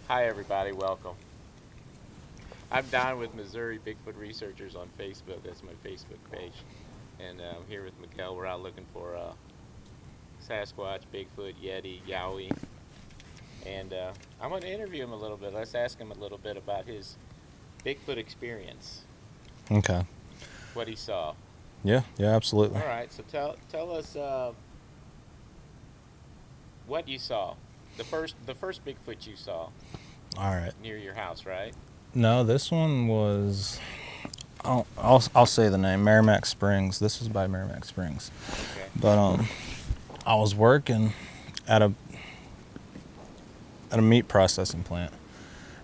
Hi everybody, welcome. I'm Don with Missouri Bigfoot Researchers on Facebook. That's my Facebook page. And I'm here with Miguel. We're out looking for Sasquatch, Bigfoot, Yeti, Yowie. And I'm going to interview him a little bit. Let's ask him a little bit about his Bigfoot experience, Okay. what he saw. Yeah, absolutely. All right, so tell us what you saw. The first Bigfoot you saw All right. near your house, right? No, this one was. I'll say the name Merrimack Springs. This was by Merrimack Springs, Okay. but I was working at a meat processing plant,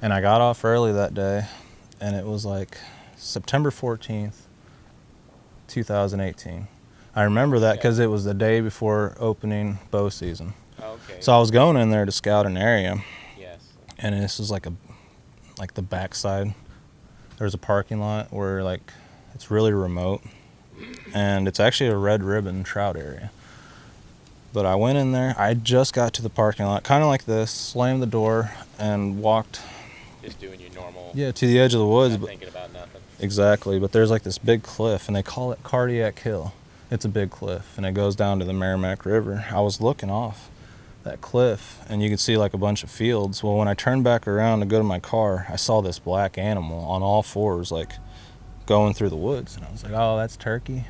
and I got off early that day, and it was like September 14th, 2018. I remember that because it was the day before opening bow season. Okay. So I was going in there to scout an area, Yes. and this was like the backside. There's a parking lot where it's really remote, and it's actually a red ribbon trout area. But I went in there. I just got to the parking lot, kind of like this, slammed the door, and walked. Just doing your normal. Yeah, to the edge of the woods. Not thinking about nothing. Exactly, but there's like this big cliff, and they call it Cardiac Hill. It's a big cliff, and it goes down to the Merrimack River. I was looking off that cliff, and you could see like a bunch of fields. Well, when I turned back around to go to my car, I saw this black animal on all fours, like going through the woods, and I was like, "Oh, that's turkey."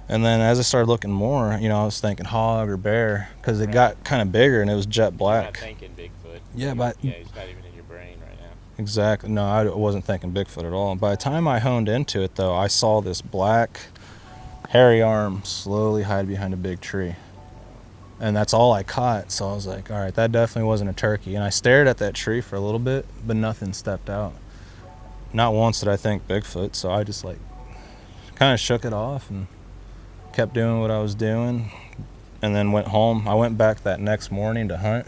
And then as I started looking more, I was thinking hog or bear because it got kind of bigger and it was jet black. You're not thinking Bigfoot. Yeah, but yeah, he's not even in your brain right now. exactly. No, I wasn't thinking Bigfoot at all. By the time I honed into it, though, I saw this black, hairy arm slowly hide behind a big tree. And that's all I caught. So I was like, all right, that definitely wasn't a turkey. And I stared at that tree for a little bit, but nothing stepped out. Not once did I think Bigfoot. So I just kind of shook it off and kept doing what I was doing, and then went home. I went back that next morning to hunt.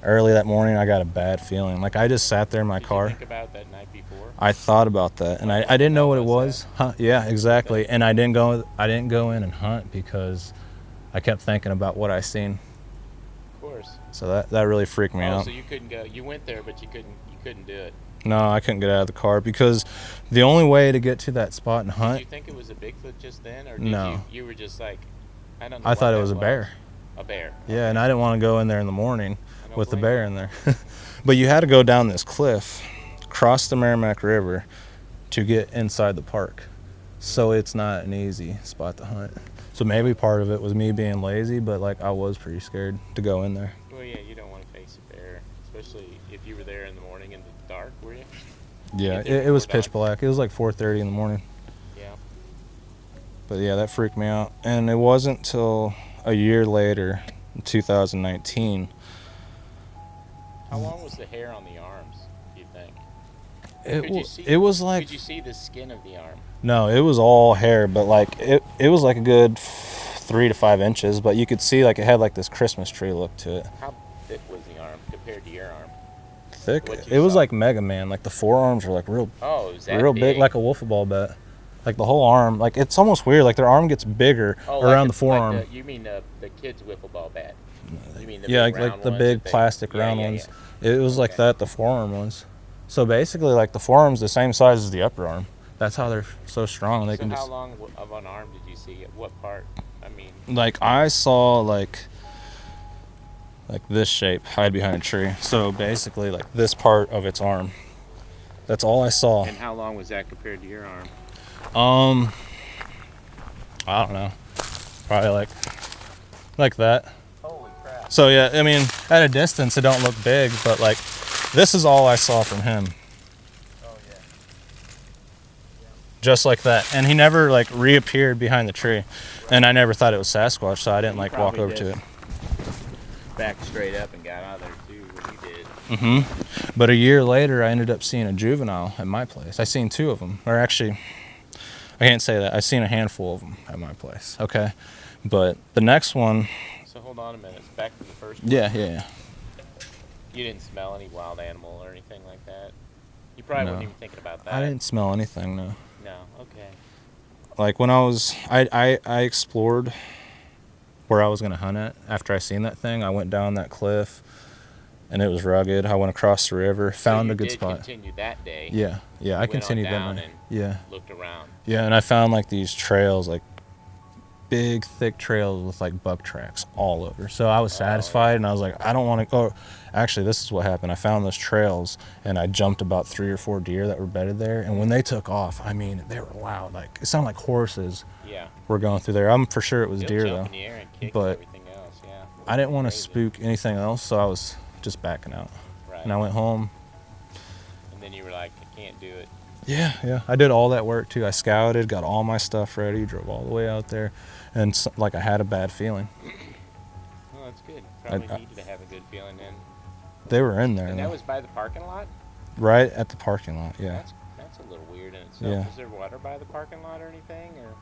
Early that morning, I got a bad feeling. Like I just sat there in my car. Did you think about that night before? I thought about that, and I didn't know what it was. Yeah, exactly. And I didn't go in and hunt because I kept thinking about what I seen. Of course. So that really freaked me out. So you couldn't go. You went there, but you couldn't do it. No, I couldn't get out of the car because the only way to get to that spot and hunt. Did you think it was a Bigfoot just then, or No. You were just like, I don't know. I thought it was a bear. A bear. Yeah, and I didn't want to go in there in the morning with the bear in there. But you had to go down this cliff, cross the Merrimack River to get inside the park. So it's not an easy spot to hunt. So maybe part of it was me being lazy, but I was pretty scared to go in there. Well, yeah, you don't want to face a bear, especially if you were there in the morning in the dark, were you? Yeah, it was pitch black. It was like 4:30 in the morning. Yeah. But yeah, that freaked me out. And it wasn't till a year later, in 2019. How long was the hair on the arms, do you think? It was like... Could you see the skin of the arm? No, it was all hair, but it was like a good 3 to 5 inches, but you could see it had this Christmas tree look to it. How thick was the arm compared to your arm? Thick. It was like Mega Man. Like the forearms were real, real big, like a wiffle ball bat. Like the whole arm, it's almost weird. Like their arm gets bigger around the forearm. You mean the kid's wiffle ball bat? You mean the big like the big plastic round ones. It was like that. The forearm was. So basically, the forearm's the same size as the upper arm. That's how they're so strong. They can how long of an arm did you see? At what part? I mean. I saw like this shape hide behind a tree. So basically, this part of its arm. That's all I saw. And how long was that compared to your arm? I don't know. Probably like that. Holy crap. So yeah, I mean, at a distance it don't look big, but this is all I saw from him. Oh yeah. Just like that. And he never reappeared behind the tree. And I never thought it was Sasquatch, so I didn't walk over to it. Back straight up and got out of there too when you did. Mm-hmm. But a year later I ended up seeing a juvenile at my place. I seen 2 of them. Or actually, I can't say that. I seen a handful of them at my place. Okay. But the next one. So hold on a minute. Back to the first one. Yeah. You didn't smell any wild animal or anything like that? You probably weren't even thinking about that. I didn't smell anything, no. No, okay. When I explored where I was going to hunt at after I seen that thing. I went down that cliff and it was rugged. I went across the river, found a good did spot. Continue that day. Yeah, I went continued on that down night. and Yeah, looked around. yeah, and I found like these trails, like big, thick trails with like buck tracks all over. So I was satisfied, and I was like, I don't want to go. Actually, this is what happened. I found those trails, and I jumped about 3 or 4 deer that were bedded there. And when they took off, I mean, they were loud. Like it sounded like horses. Yeah. Were going through there. I'm for sure it was They'll deer jump though. in the air and kick But everything else. Yeah. I didn't want to Crazy. spook anything else, so I was just backing out. Right. And I went home. And then you were like, I can't do it. Yeah. I did all that work too. I scouted, got all my stuff ready, drove all the way out there, and like I had a bad feeling. Well, that's good. Probably needed to have a good feeling then. They were in there. And that was by the parking lot? Right at the parking lot, yeah. That's a little weird in itself. Yeah. Is there water by the parking lot or anything? Or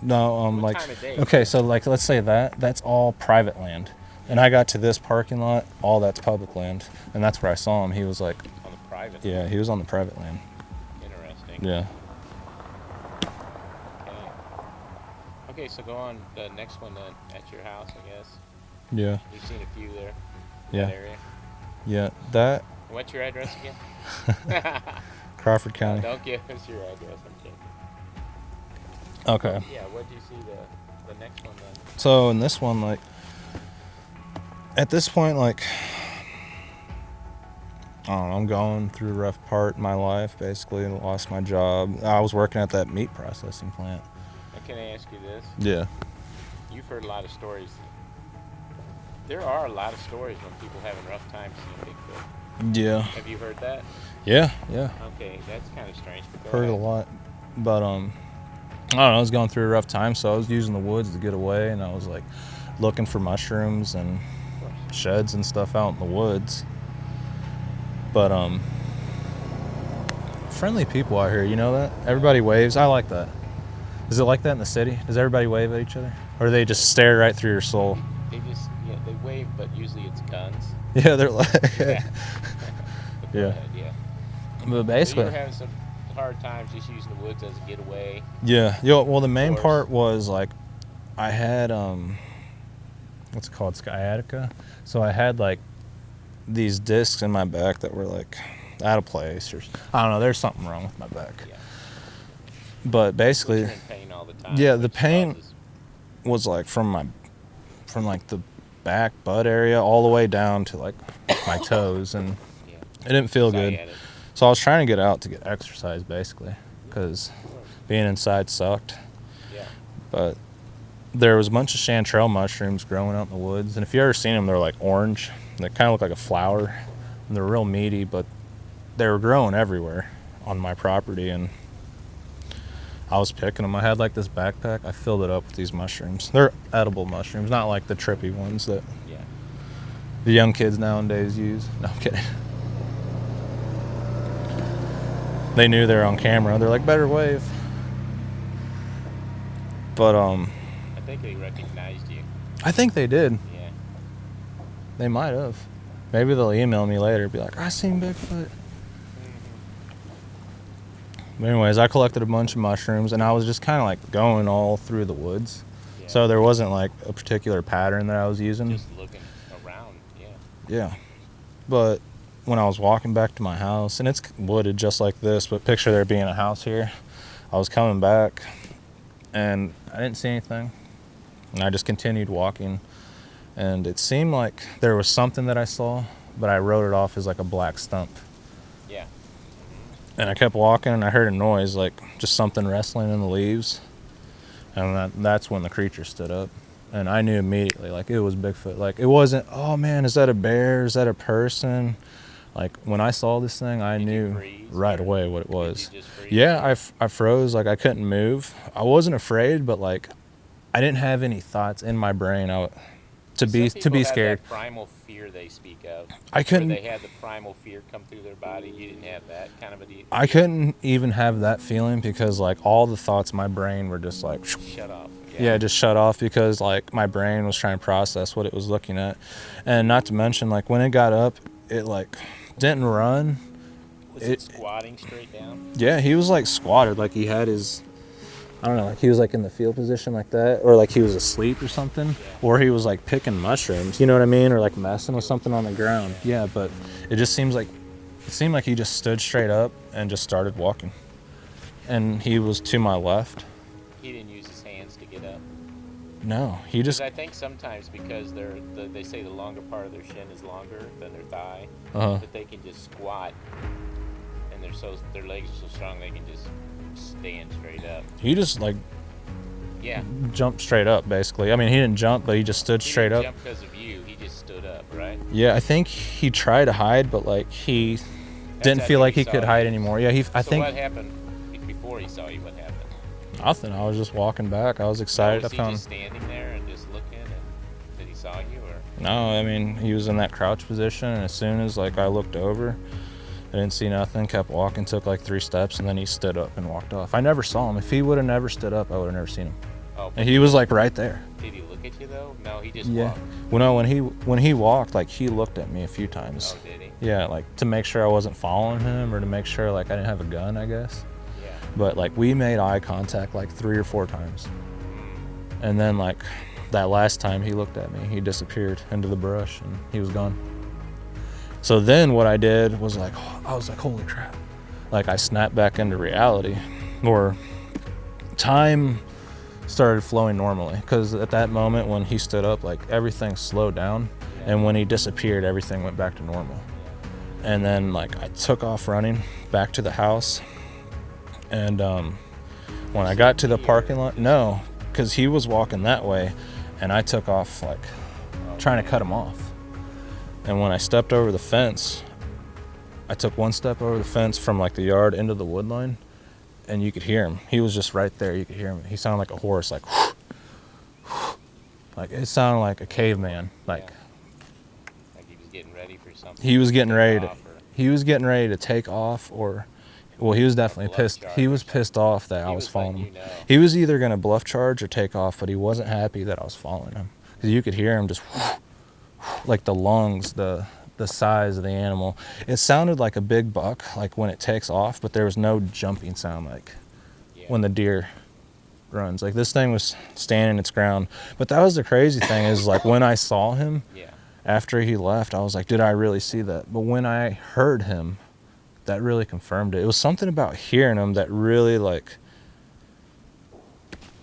No, what like time of day? okay, so like let's say that's all private land, and I got to this parking lot, all that's public land, and that's where I saw him. He was like, On the private. yeah, he was on the private land. Interesting. Yeah. Okay, so go on the next one then at your house, I guess. Yeah. You've seen a few there. Yeah. That area. Yeah. That What's your address again? Crawford County. Don't give us your address. I'm kidding. Okay. Yeah. What do you see the next one then? So in this one, like, at this point, like, I don't know, I'm going through a rough part in my life, basically. I lost my job. I was working at that meat processing plant. And can I ask you this? Yeah. You've heard a lot of stories. There are a lot of stories when people having rough times seeing Bigfoot. Yeah. Have you heard that? Yeah. Okay, that's kind of strange. But go Heard a ahead. lot. But, I don't know, I was going through a rough time, so I was using the woods to get away, and I was, like, looking for mushrooms and sheds and stuff out in the woods. But, friendly people out here, you know that? Everybody waves. I like that. Is it like that in the city? Does everybody wave at each other? Or do they just stare right through your soul? They wave, but usually it's guns. Yeah, they're like... Yeah. But go Yeah. ahead, yeah. But So you basically... were having some hard times just using the woods as a getaway. Yeah. Well, the main course. part was, like, I had, what's it called? Sciatica. So I had, like, these discs in my back that were, like, out of place. Or I don't know. There's something wrong with my back. Yeah. But basically... You're in pain all the time. Yeah, the which pain causes- was, like, from like, the back butt area all the way down to, like, my toes. And Yeah. it didn't feel good. Sciatic. So I was trying to get out to get exercise, basically, because being inside sucked. Yeah. But there was a bunch of chanterelle mushrooms growing out in the woods, and if you ever seen them, they're like orange. They kind of look like a flower, and they're real meaty, but they were growing everywhere on my property, and I was picking them. I had like this backpack. I filled it up with these mushrooms. They're edible mushrooms, not like the trippy ones that Yeah. the young kids nowadays use. No, I'm kidding. They knew they were on camera. They're like, better wave. But I think they recognized you. I think they did. Yeah. They might have. Maybe they'll email me later and be like, I seen Bigfoot. But anyways, I collected a bunch of mushrooms, and I was just kind of like going all through the woods. Yeah. So there wasn't like a particular pattern that I was using. Just looking around. Yeah. Yeah. But when I was walking back to my house, and it's wooded just like this, but picture there being a house here, I was coming back, and I didn't see anything. And I just continued walking, and it seemed like there was something that I saw, but I wrote it off as like a black stump. Yeah. And I kept walking, and I heard a noise, like just something wrestling in the leaves. And that's when the creature stood up. And I knew immediately, like, it was Bigfoot. Like, it wasn't, oh, man, is that a bear? Is that a person? Like, when I saw this thing, I Did you knew freeze, right or away what it was. Did you just freeze? Yeah, I froze. Like, I couldn't move. I wasn't afraid, but, like, I didn't have any thoughts in my brain to be Some people have scared. That primal fear they speak of. I couldn't. Where they had the primal fear come through their body. You didn't have that kind of a deal. I couldn't even have that feeling because, like, all the thoughts in my brain were just like... Shut off. Yeah, just shut off because, like, my brain was trying to process what it was looking at. And not to mention, like, when it got up, it, like, didn't run. Was it squatting straight down? Yeah, he was, like, squatted. Like, he had his I don't know, like he was like in the fetal position like that, or like he was asleep or something, Yeah. or he was like picking mushrooms, you know what I mean, or like messing with something on the ground. Yeah, but it just seemed like he just stood straight up and just started walking, and he was to my left. He didn't use his hands to get up. No, he Because just I think sometimes because they say the longer part of their shin is longer than their thigh, uh that they can just squat, and their legs are so strong they can just stand straight up. he just like Yeah. jumped straight up basically. I mean, he didn't jump, but he just stood He straight didn't up. jump because of you. He just stood up, right? Yeah, I think he tried to hide, but like he didn't after feel like he saw could you. hide anymore. Yeah, I So think what happened before he saw you? What happened? nothing. I was just walking back. I was No, excited. was I he found just standing there and just looking, and that he saw you, or? no. I mean, he was in that crouch position, and as soon as like I looked over, I didn't see nothing. Kept walking, took like 3 steps, and then he stood up and walked off. I never saw him. If he would have never stood up, I would have never seen him. Oh, And he was like right there. did he look at you though? No, he just Yeah. walked. Well, no, when he walked, like he looked at me a few times. Oh, did he? Yeah, like to make sure I wasn't following him, or to make sure like I didn't have a gun, I guess. Yeah. But like we made eye contact like 3 or 4 times, and then like that last time he looked at me, he disappeared into the brush and he was gone. So then what I did was like, I was like, holy crap. Like I snapped back into reality, or time started flowing normally, because at that moment when he stood up, like everything slowed down, and when he disappeared, everything went back to normal. And then like I took off running back to the house, and when I got to the parking lot, no, because he was walking that way, and I took off like trying to cut him off. And when I stepped over the fence, I took 1 step over the fence from like the yard into the wood line, and you could hear him. He was just right there. You could hear him. He sounded like a horse, like like it sounded like a caveman. Like Like he was getting ready for something. he was getting ready to Off, or he was getting ready to take off, or well, he was definitely bluff pissed. charge He or was something. pissed off that I He was was following letting him. you know. He was either gonna bluff charge or take off, but he wasn't happy that I was following him, because you could hear him just like the lungs, the size of the animal. It sounded like a big buck, like when it takes off, but there was no jumping sound like Yeah. when the deer runs. Like this thing was standing its ground. But that was the crazy thing, is like when I saw him Yeah. after he left, I was like, did I really see that? But when I heard him, that really confirmed it. It was something about hearing him that really like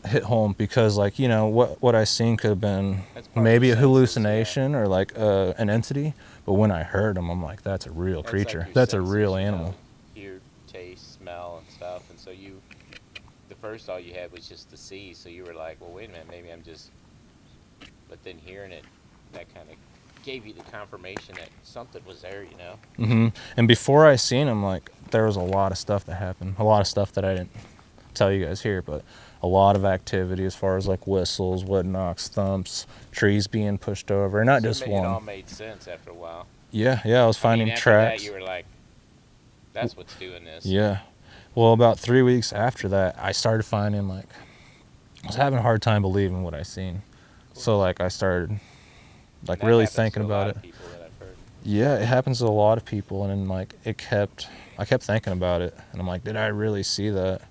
hit home, because like, you know, what I seen could have been That's part of maybe your a senses, hallucination, or like an entity, but when I heard him, I'm like, that's a real That's like creature. your That's a senses, real you know, animal. hear, taste, smell, and stuff. And so the first all you had was just to see. So you were like, well, wait a minute, maybe I'm just. But then hearing it, that kind of gave you the confirmation that something was there, you know. And before I seen him, like there was a lot of stuff that happened, a lot of stuff that I didn't tell you guys here, but a lot of activity as far as like whistles, wood knocks, thumps, trees being pushed over, not So just it one. all made sense after a while. Yeah, I was finding I mean, after tracks. that, you were like, that's what's doing this. Yeah. Well, about 3 weeks after that, I started finding like I was having a hard time believing what I seen. So like I started like And that really happens thinking to a lot about of it. people that I've heard. Yeah, it happens to a lot of people, and then like I kept thinking about it, and I'm like, did I really see that?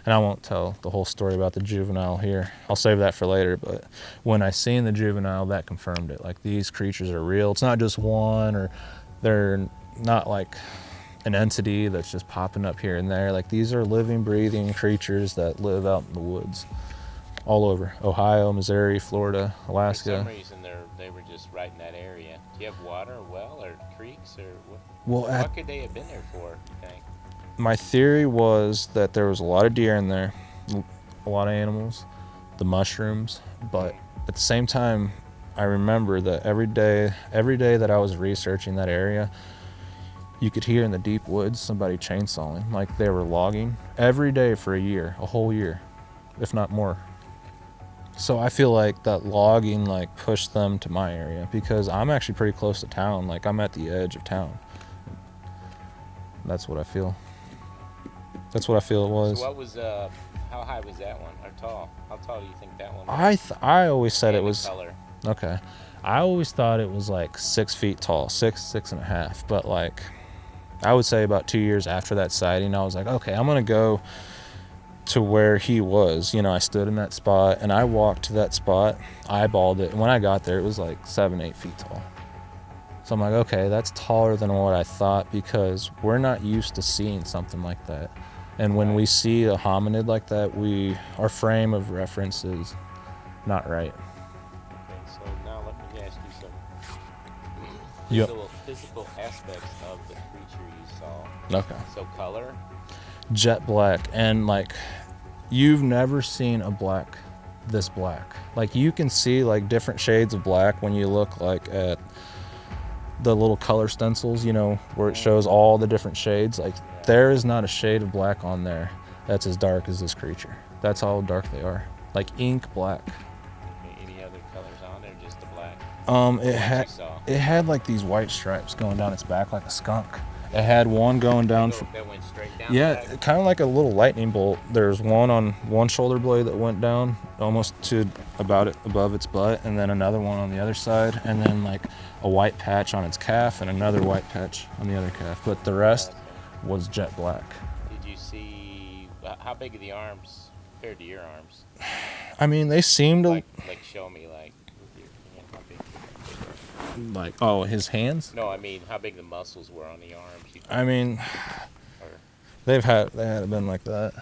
And I won't tell the whole story about the juvenile here. I'll save that for later. But when I seen the juvenile, that confirmed it. Like these creatures are real. It's not just one, or they're not like an entity that's just popping up here and there. Like these are living, breathing creatures that live out in the woods all over Ohio, Missouri, Florida, Alaska. For some reason, they were just right in that area. Do you have water, or well, or creeks, or what? Well, What could they have been there for, you think? my theory was that there was a lot of deer in there, a lot of animals, the mushrooms, but at the same time, I remember that every day that I was researching that area, you could hear in the deep woods somebody chainsawing, like they were logging every day for a whole year, if not more. So I feel like that logging like pushed them to my area, because I'm actually pretty close to town. Like I'm at the edge of town. That's what I feel. That's what I feel it was. So what was, how high was that one, or tall? How tall do you think that one was? I always said And it the was color. okay. I always thought it was like 6 feet tall, six and a half. But like, I would say about 2 years after that sighting, I was like, okay, I'm gonna go to where he was. You know, I stood in that spot and I walked to that spot, eyeballed it, and when I got there, it was like 7-8 feet tall. So I'm like, okay, that's taller than what I thought, because we're not used to seeing something like that. And when we see a hominid like that, our frame of reference is not right. Okay, so now let me ask you some Yep. physical aspects of the creature you saw. Okay. So color. Jet black, and like, you've never seen a black this black. Like, you can see like different shades of black when you look like at the little color stencils, you know, where it shows all the different shades. Like, there is not a shade of black on there that's as dark as this creature. That's how dark they are, like ink black. Okay, any other colors on there? Just the black. It had like these white stripes going down its back like a skunk. It had one going down. That went straight down. Yeah, kind of like a little lightning bolt. There's one on one shoulder blade that went down almost to about it above its butt, and then another one on the other side, and then like a white patch on its calf and another white patch on the other calf. But the rest was jet black. Did you see how big are the arms compared to your arms? I mean, they seemed to like show me like with your hand how big. like, oh, his hands. No, I mean how big the muscles were on the arms. I mean, Or they had been like that.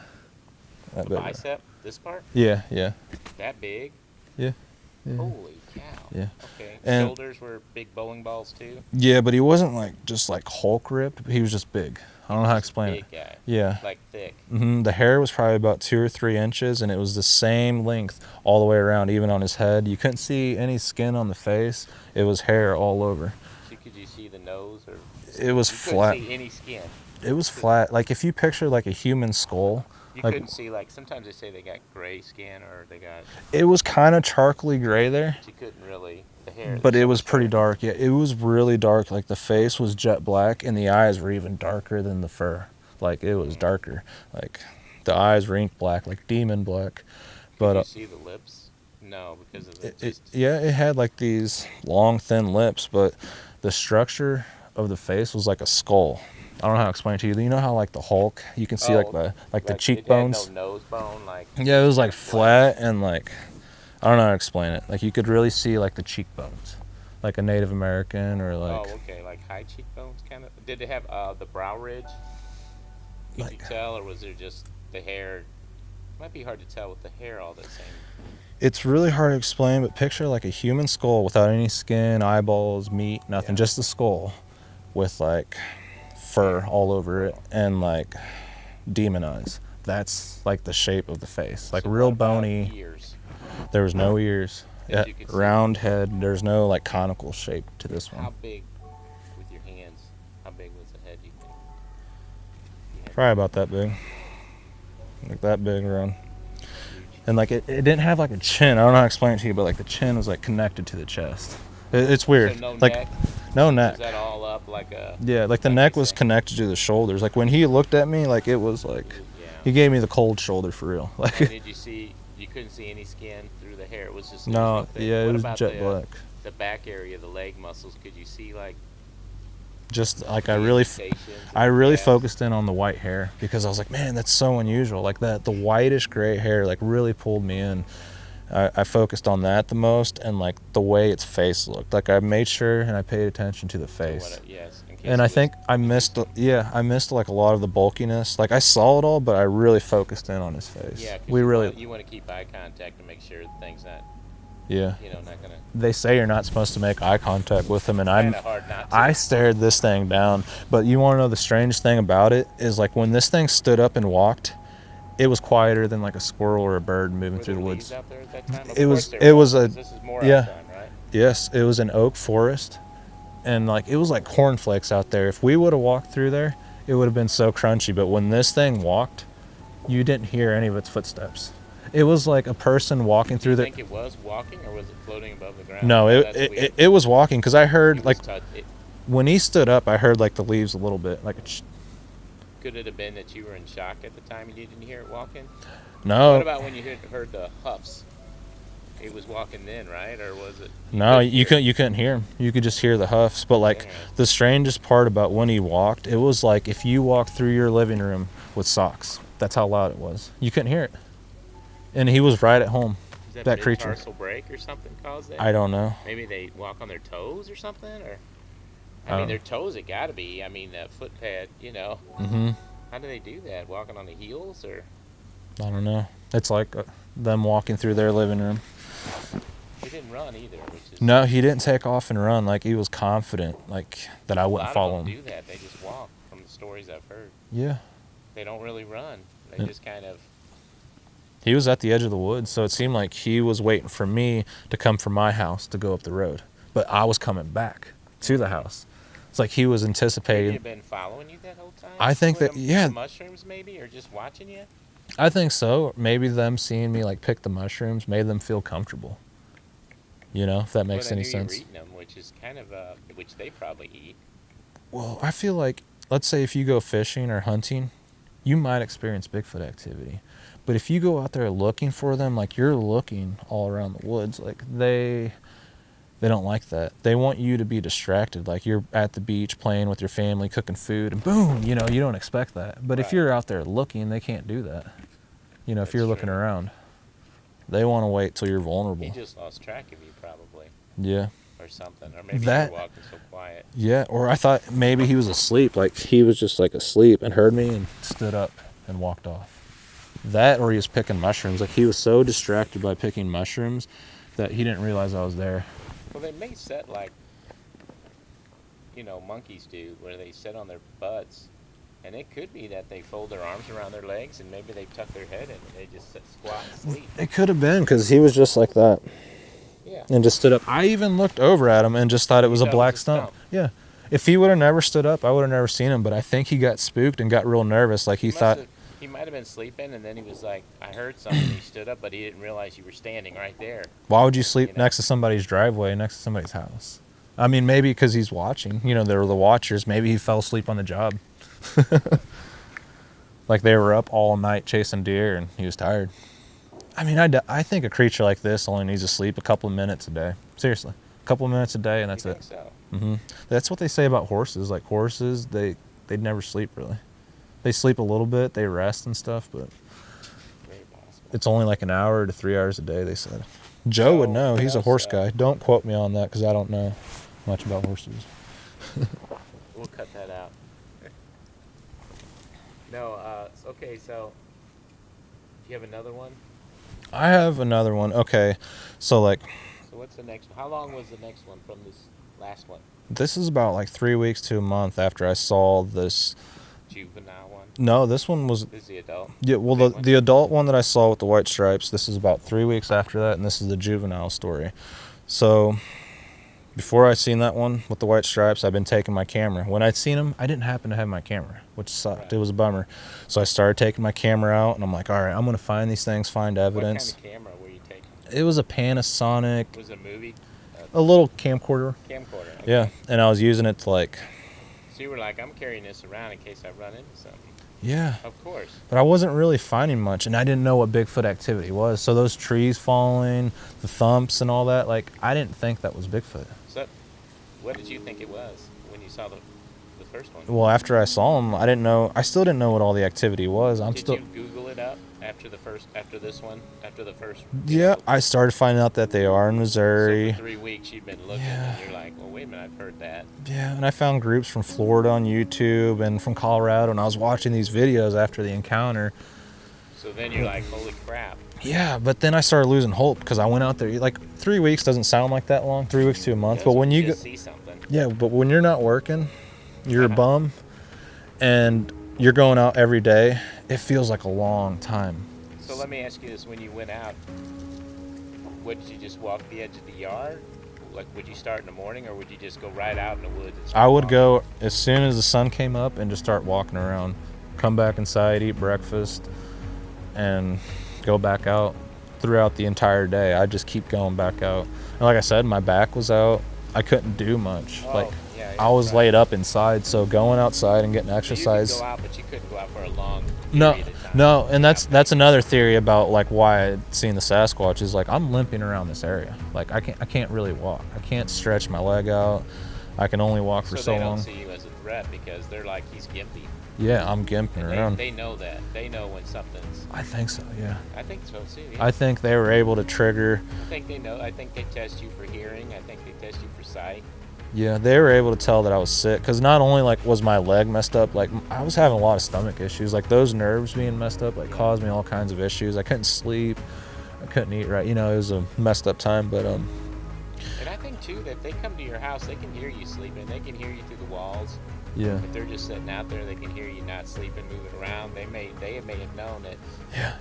That the big. bicep, this part. Yeah. That big. Yeah. Holy cow. Yeah. Okay. And shoulders were big bowling balls too. yeah, but he wasn't like just like Hulk rip. He was just big. I don't know how to explain Big it. guy. Yeah. Like thick. The hair was probably about 2 or 3 inches, and it was the same length all the way around, even on his head. You couldn't see any skin on the face. It was hair all over. So could you see the nose or? It was you flat. Couldn't see any skin. It was flat. Like, if you picture like a human skull. You like, couldn't see, like, sometimes they say they got gray skin or they got. It was kind of charcoaly gray there. You couldn't really, the hair. But it was pretty dark. Yeah, it was really dark. Like, the face was jet black, and the eyes were even darker than the fur. Like, it was darker. Like, the eyes were ink black, like demon black. But Did you see the lips? No, because of the. It had like these long, thin lips, but the structure of the face was like a skull. I don't know how to explain it to you. You know how like the Hulk, you can see like the cheekbones. It had no nose bone, like. Yeah, it was like flat and like, I don't know how to explain it. Like, you could really see like the cheekbones, like a Native American or like. Oh, okay, like high cheekbones, kind of. Did it have the brow ridge? Could you tell, or was there just the hair? Might be hard to tell with the hair all the same. It's really hard to explain, but picture like a human skull without any skin, eyeballs, meat, nothing, just the skull with like fur all over it and like demon eyes. That's like the shape of the face, like So real what about bony. ears? There was no ears. That you could see? Round head. There's no like conical shape to this How one. big, with your hands, how big was the head, you think? Probably about that big. Like that big around. And like it didn't have like a chin. I don't know how to explain it to you, but like the chin was like connected to the chest. It's weird. So no like neck? no neck. Was that all up like a? Yeah, like the neck was connected to the shoulders. Like when he looked at me, like it was like he gave me the cold shoulder for real. Like Did you see? You couldn't see any skin through the hair. It was just. no, yeah, it What was about jet black. The back area, the leg muscles. Could you see like? Just like I really focused in on the white hair because I was like, man, that's so unusual. Like that, the whitish gray hair like really pulled me in. I focused on that the most, and like the way its face looked. Like I made sure and I paid attention to the face. And I think I missed like a lot of the bulkiness. Like I saw it all, but I really focused in on his face. Yeah, you want to keep eye contact to make sure the thing's not. Yeah. Not gonna. They say you're not supposed to make eye contact with him, and I I stared this thing down. But you want to know the strangest thing about it is like when this thing stood up and walked, it was quieter than like a squirrel or a bird moving through the woods. Out there at that time? It was a this is more yeah. outside, right? Yes, it was an oak forest, and like it was like cornflakes out there. If we would have walked through there, it would have been so crunchy. But when this thing walked, you didn't hear any of its footsteps. It was like a person walking through there. Do you think it was walking, or was it floating above the ground? No, it was walking because I heard like when he stood up, I heard like the leaves a little bit. Like, could it have been that you were in shock at the time and you didn't hear it walking? No. What about when you heard the huffs? It was walking then, right? Or was it? No, you couldn't hear him. You could just hear the huffs. But like the strangest part about when he walked, it was like if you walked through your living room with socks. That's how loud it was. You couldn't hear it. And he was right at home. Is that creature. mid-tarsal break or something caused that? I don't know. Maybe they walk on their toes or something, or I I mean don't their toes. It got to be. I mean the foot pad. Mm-hmm. How do they do that? Walking on the heels, or I don't know. It's like them walking through their living room. he didn't run either, which is No, he didn't take off and run. Like, he was confident, like, that I wouldn't follow A lot of them him. do that. They just walk. From the stories I've heard, Yeah. they don't really run. They Yeah. just kind of. He was at the edge of the woods, so it seemed like he was waiting for me to come from my house to go up the road. But I was coming back to the house. It's like he was Could he anticipating. have been following you that whole time? I think With that, yeah. the mushrooms maybe, or just watching you. I think so. Maybe them seeing me, like, pick the mushrooms made them feel comfortable. You know, if that makes Well, they any knew sense. you were eating them, which is kind of which they probably eat. Well, I feel like, let's say if you go fishing or hunting, you might experience Bigfoot activity. But if you go out there looking for them, like, you're looking all around the woods, like, they don't like that. They want you to be distracted. Like, you're at the beach playing with your family, cooking food, and boom, you know, you don't expect that. But if Right. you're out there looking, they can't do that. You know, if That's you're looking true. around, they want to wait till you're vulnerable. He just lost track of you probably, Yeah. or something, or maybe That- you're walking so quiet. Yeah, or I thought maybe he was asleep. Like, he was just, like, asleep and heard me and stood up and walked off. That, or he was picking mushrooms. Like, he was so distracted by picking mushrooms that he didn't realize I was there. Well, they may sit like, monkeys do, where they sit on their butts, and it could be that they fold their arms around their legs, and maybe they tuck their head in, and they just sit, squat and sleep. It could have been, because he was just like that Yeah. and just stood up. I even looked over at him and just thought it was a thought it black was a stump. stump. Yeah. If he would have never stood up, I would have never seen him. But I think he got spooked and got real nervous. Like, he thought, He might have been sleeping, and then he was like, I heard something. He stood up, but he didn't realize you were standing right there. why would you sleep You know. next to somebody's driveway, next to somebody's house? I mean, maybe because he's watching. You know, they were the watchers. Maybe he fell asleep on the job. Like, they were up all night chasing deer, and he was tired. I mean, I think a creature like this only needs to sleep a couple of minutes a day. Seriously. A couple of minutes a day, and that's You it. think so? Hmm. That's what they say about horses. Like, horses, they'd never sleep, really. They sleep a little bit, they rest and stuff, but Very possible. it's only like an hour to 3 hours a day, they said. Joe would So, know. what He's a else, horse guy. Don't quote me on that, because I don't know much about horses. We'll cut that out. No, okay, so do you have another one? I have another one. Okay, so, like, So what's the next one? How long was the next one from this last one? this is about like 3 weeks to a month after I saw this. Juvenile one? No, this one was, This is the adult? yeah, well, Big one? the adult one that I saw with the white stripes, this is about 3 weeks after that, and this is the juvenile story. So, before I seen that one with the white stripes, I've been taking my camera. When I'd seen him, I didn't happen to have my camera, which sucked. Right. It was a bummer. So I started taking my camera out, and I'm like, all right, I'm going to find these things, find evidence. What kind of camera were you taking? It was a Panasonic, Was it a movie? a little camcorder. Camcorder? Okay. Yeah, and I was using it to, like, So you were like, I'm carrying this around in case I run into something. yeah. Of course. But I wasn't really finding much, and I didn't know what Bigfoot activity was. So those trees falling, the thumps and all that, like, I didn't think that was Bigfoot. So what did you think it was when you saw the first one? Well, after I saw him, I didn't know. I still didn't know what all the activity was. Did you Google it up after the first Yeah, I started finding out that they are in Missouri. So for 3 weeks you'd been looking, Yeah. and you're like, well, wait a minute, I've heard that. Yeah, and I found groups from Florida on YouTube and from Colorado, and I was watching these videos after the encounter. So then you're like, holy crap. Yeah, but then I started losing hope because I went out there. Like, 3 weeks doesn't sound like that long, 3 weeks to a month. That's But when you just go, see something. yeah, but when you're not working, you're a bum, and you're going out every day, it feels like a long time. So let me ask you this: when you went out, would you just walk the edge of the yard? Like, would you start in the morning, or would you just go right out in the woods? And start I would walking? go as soon as the sun came up and just start walking around, come back inside, eat breakfast, and go back out throughout the entire day. I just keep going back out. And like I said, my back was out. I couldn't do much. Oh, Like, yeah, I was right. laid up inside, so going outside and getting So exercise. you could go out, but you couldn't go out for a long No, period of time. no, and that's another theory about, like, why I'd seen the Sasquatch is, like, I'm limping around this area. Like, I can't really walk. I can't stretch my leg out. I can only walk for so they long. don't see you as a threat because they're like, he's gimpy. Yeah, I'm gimping And around. they know that. They know when something's. I think so, yeah. I think so too. Yeah. I think they were able to trigger. I think they know. I think they test you for hearing. I think they test you for sight. Yeah, they were able to tell that I was sick because not only like was my leg messed up, like I was having a lot of stomach issues. Like those nerves being messed up, like caused me all kinds of issues. I couldn't sleep, I couldn't eat right. You know, it was a messed up time. But And I think too that if they come to your house, they can hear you sleeping. They can hear you through the walls. yeah, If they're just sitting out there, they can hear you not sleeping, moving around. They may have known that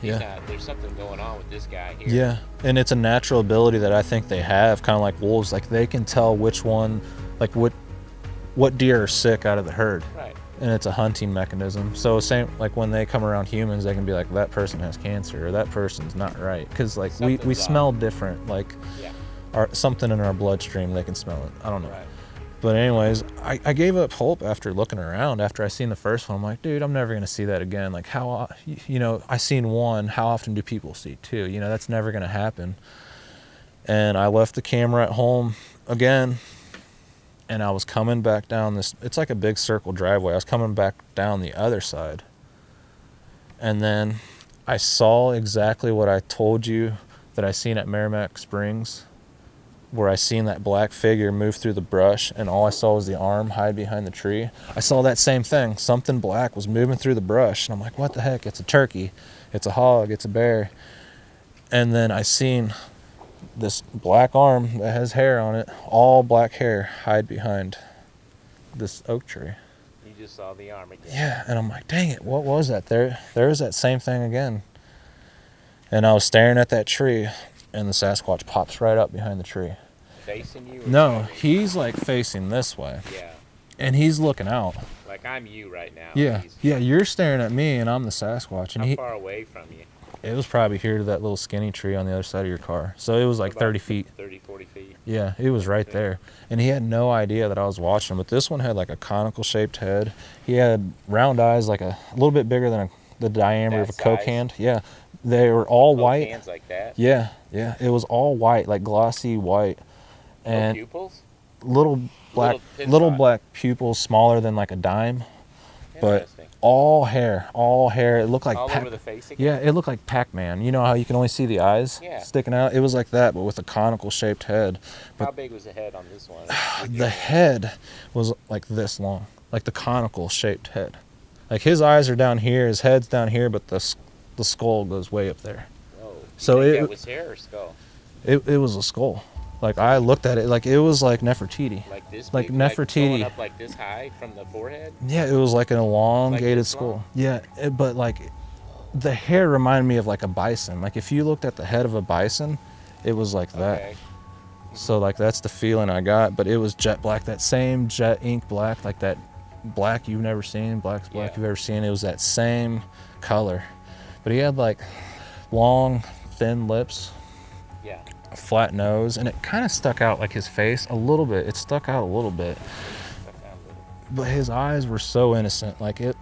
yeah. there's something going on with this guy here. Yeah, and it's a natural ability that I think they have, kind of like wolves. Like they can tell which one, like what deer are sick out of the herd, Right. and it's a hunting mechanism. So same like when they come around humans, they can be like that person has cancer or that person's not right, because like we Something's smell off. different. Like Yeah. something in our bloodstream, they can smell it. I don't know. Right. But anyways, I gave up hope after looking around. After I seen the first one, I'm like, dude, I'm never gonna see that again. Like how, you know, I seen one. How often do people see two? You know, that's never gonna happen. And I left the camera at home again, and I was coming back down this. It's like a big circle driveway. I was coming back down the other side, and then I saw exactly what I told you that I seen at Merrimack Springs, where I seen that black figure move through the brush, and all I saw was the arm hide behind the tree. I saw that same thing. Something black was moving through the brush, and I'm like, what the heck? It's a turkey. It's a hog. It's a bear. And then I seen this black arm that has hair on it, all black hair, hide behind this oak tree. You just saw the arm again. Yeah, and I'm like, dang it, what was that? There was that same thing again. And I was staring at that tree, and the Sasquatch pops right up behind the tree. Facing you? Or No, facing he's like facing this way, you? Yeah. and he's looking out. Like I'm you right now. Yeah, He's yeah, you're staring at me, and I'm the Sasquatch. And how far away from you? it was probably here to that little skinny tree on the other side of your car. So it was like About 30 feet. 30, 40 feet. Yeah, it was right there. And he had no idea that I was watching, but this one had like a conical shaped head. He had round eyes, like a little bit bigger than the diameter of a That Coke size? hand. Yeah, they were all white. Hands like that. Yeah, yeah, it was all white, like glossy white. No And pupils? little black pin little spot. black pupils smaller than like a dime, but Interesting. all hair. It looked like All over the face again? yeah, it looked like Pac-Man. You know how you can only see the eyes Yeah. sticking out? It was like that, but with a conical shaped head. How big was the head on this one? The head was like this long, like the conical shaped head. Like his eyes are down here, his head's down here, but the skull goes way up there. Whoa. So You think it- that was hair or skull? It was a skull. Like I looked at it, like it was like Nefertiti. Like this Like big? Nefertiti. Going up like this high from the forehead? Yeah, it was like an elongated this skull. long? Yeah, but like the hair reminded me of like a bison. Like if you looked at the head of a bison, it was like that. Okay. So like that's the feeling I got, but it was jet black, that same jet ink black, like that black you've never seen, black's black Yeah. you've ever seen. It was that same color. But he had like long, thin lips, Yeah. a flat nose, and it kind of stuck out like his face a little bit. It stuck out a little bit. Stuck out a little. But his eyes were so innocent. Like it,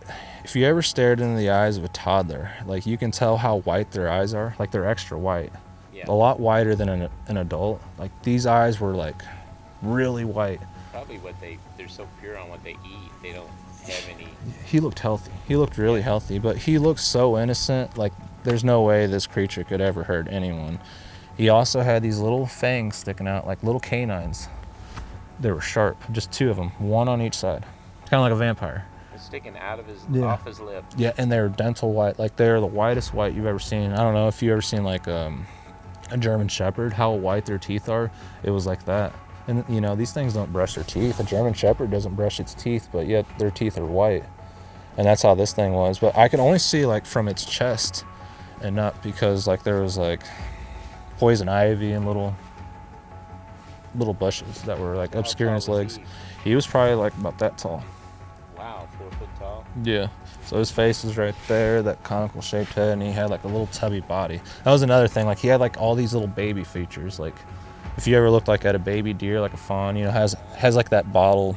if you ever stared into the eyes of a toddler, like you can tell how white their eyes are. Like they're extra white, Yeah. a lot whiter than an adult. Like these eyes were like really white. Probably they're so pure on what they eat. They don't have any. He looked healthy. He looked really healthy, but he looked so innocent. Like there's no way this creature could ever hurt anyone. He also had these little fangs sticking out, like little canines. They were sharp, just two of them, one on each side. Kind of like a vampire. It's sticking out of Yeah. off his lip. Yeah, and they were dental white. Like they're the whitest white you've ever seen. I don't know if you ever seen like a German Shepherd, how white their teeth are. It was like that. And you know, these things don't brush their teeth. A German Shepherd doesn't brush its teeth, but yet their teeth are white. And that's how this thing was. But I could only see like from its chest and up, because like there was like poison ivy and little bushes that were like How obscuring his tall was legs. he? He was probably like about that tall. Wow, 4 foot tall. Yeah. So his face was right there, that conical shaped head, and he had like a little tubby body. That was another thing. Like he had like all these little baby features. Like if you ever looked like at a baby deer, like a fawn, you know, has like that bottle,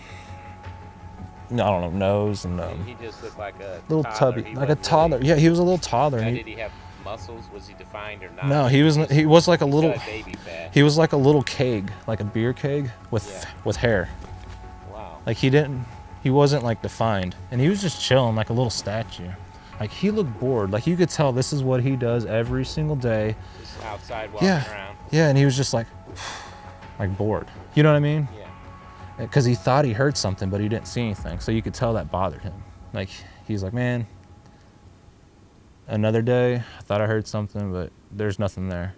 I don't know, nose and He just looked like a little toddler. tubby, He like a wasn't toddler. really- Yeah, he was a little toddler. Now, And did he have muscles? Was he defined or not? no, he was like a He's little. got baby fat. He was like a little keg, like a beer keg with Yeah. with hair. Wow. Like he didn't He wasn't like defined, and he was just chilling like a little statue. Like he looked bored. Like you could tell this is what he does every single day. Just outside walking around. Yeah, and he was just like bored. You know what I mean? Yeah. Because he thought he heard something, but he didn't see anything. So you could tell that bothered him. Like he's like, man, another day. I thought I heard something, but there's nothing there.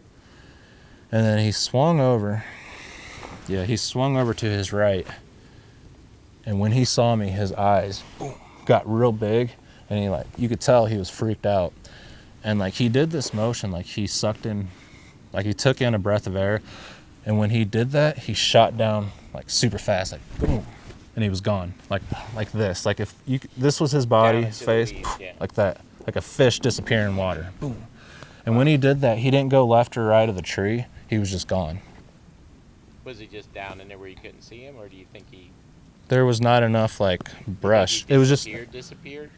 And then he swung over. Yeah, he swung over to his right. And when he saw me, his eyes got real big, and he like, you could tell he was freaked out. And like he did this motion, like he sucked in, like he took in a breath of air. And when he did that, he shot down like super fast, like boom, and he was gone, like this. Like if you, this was his body, his face, like that, like a fish disappearing in water, boom. And when he did that, he didn't go left or right of the tree. He was just gone. Was he just down in there where you couldn't see him, or do you think he? There was not enough like brush. It was just disappeared,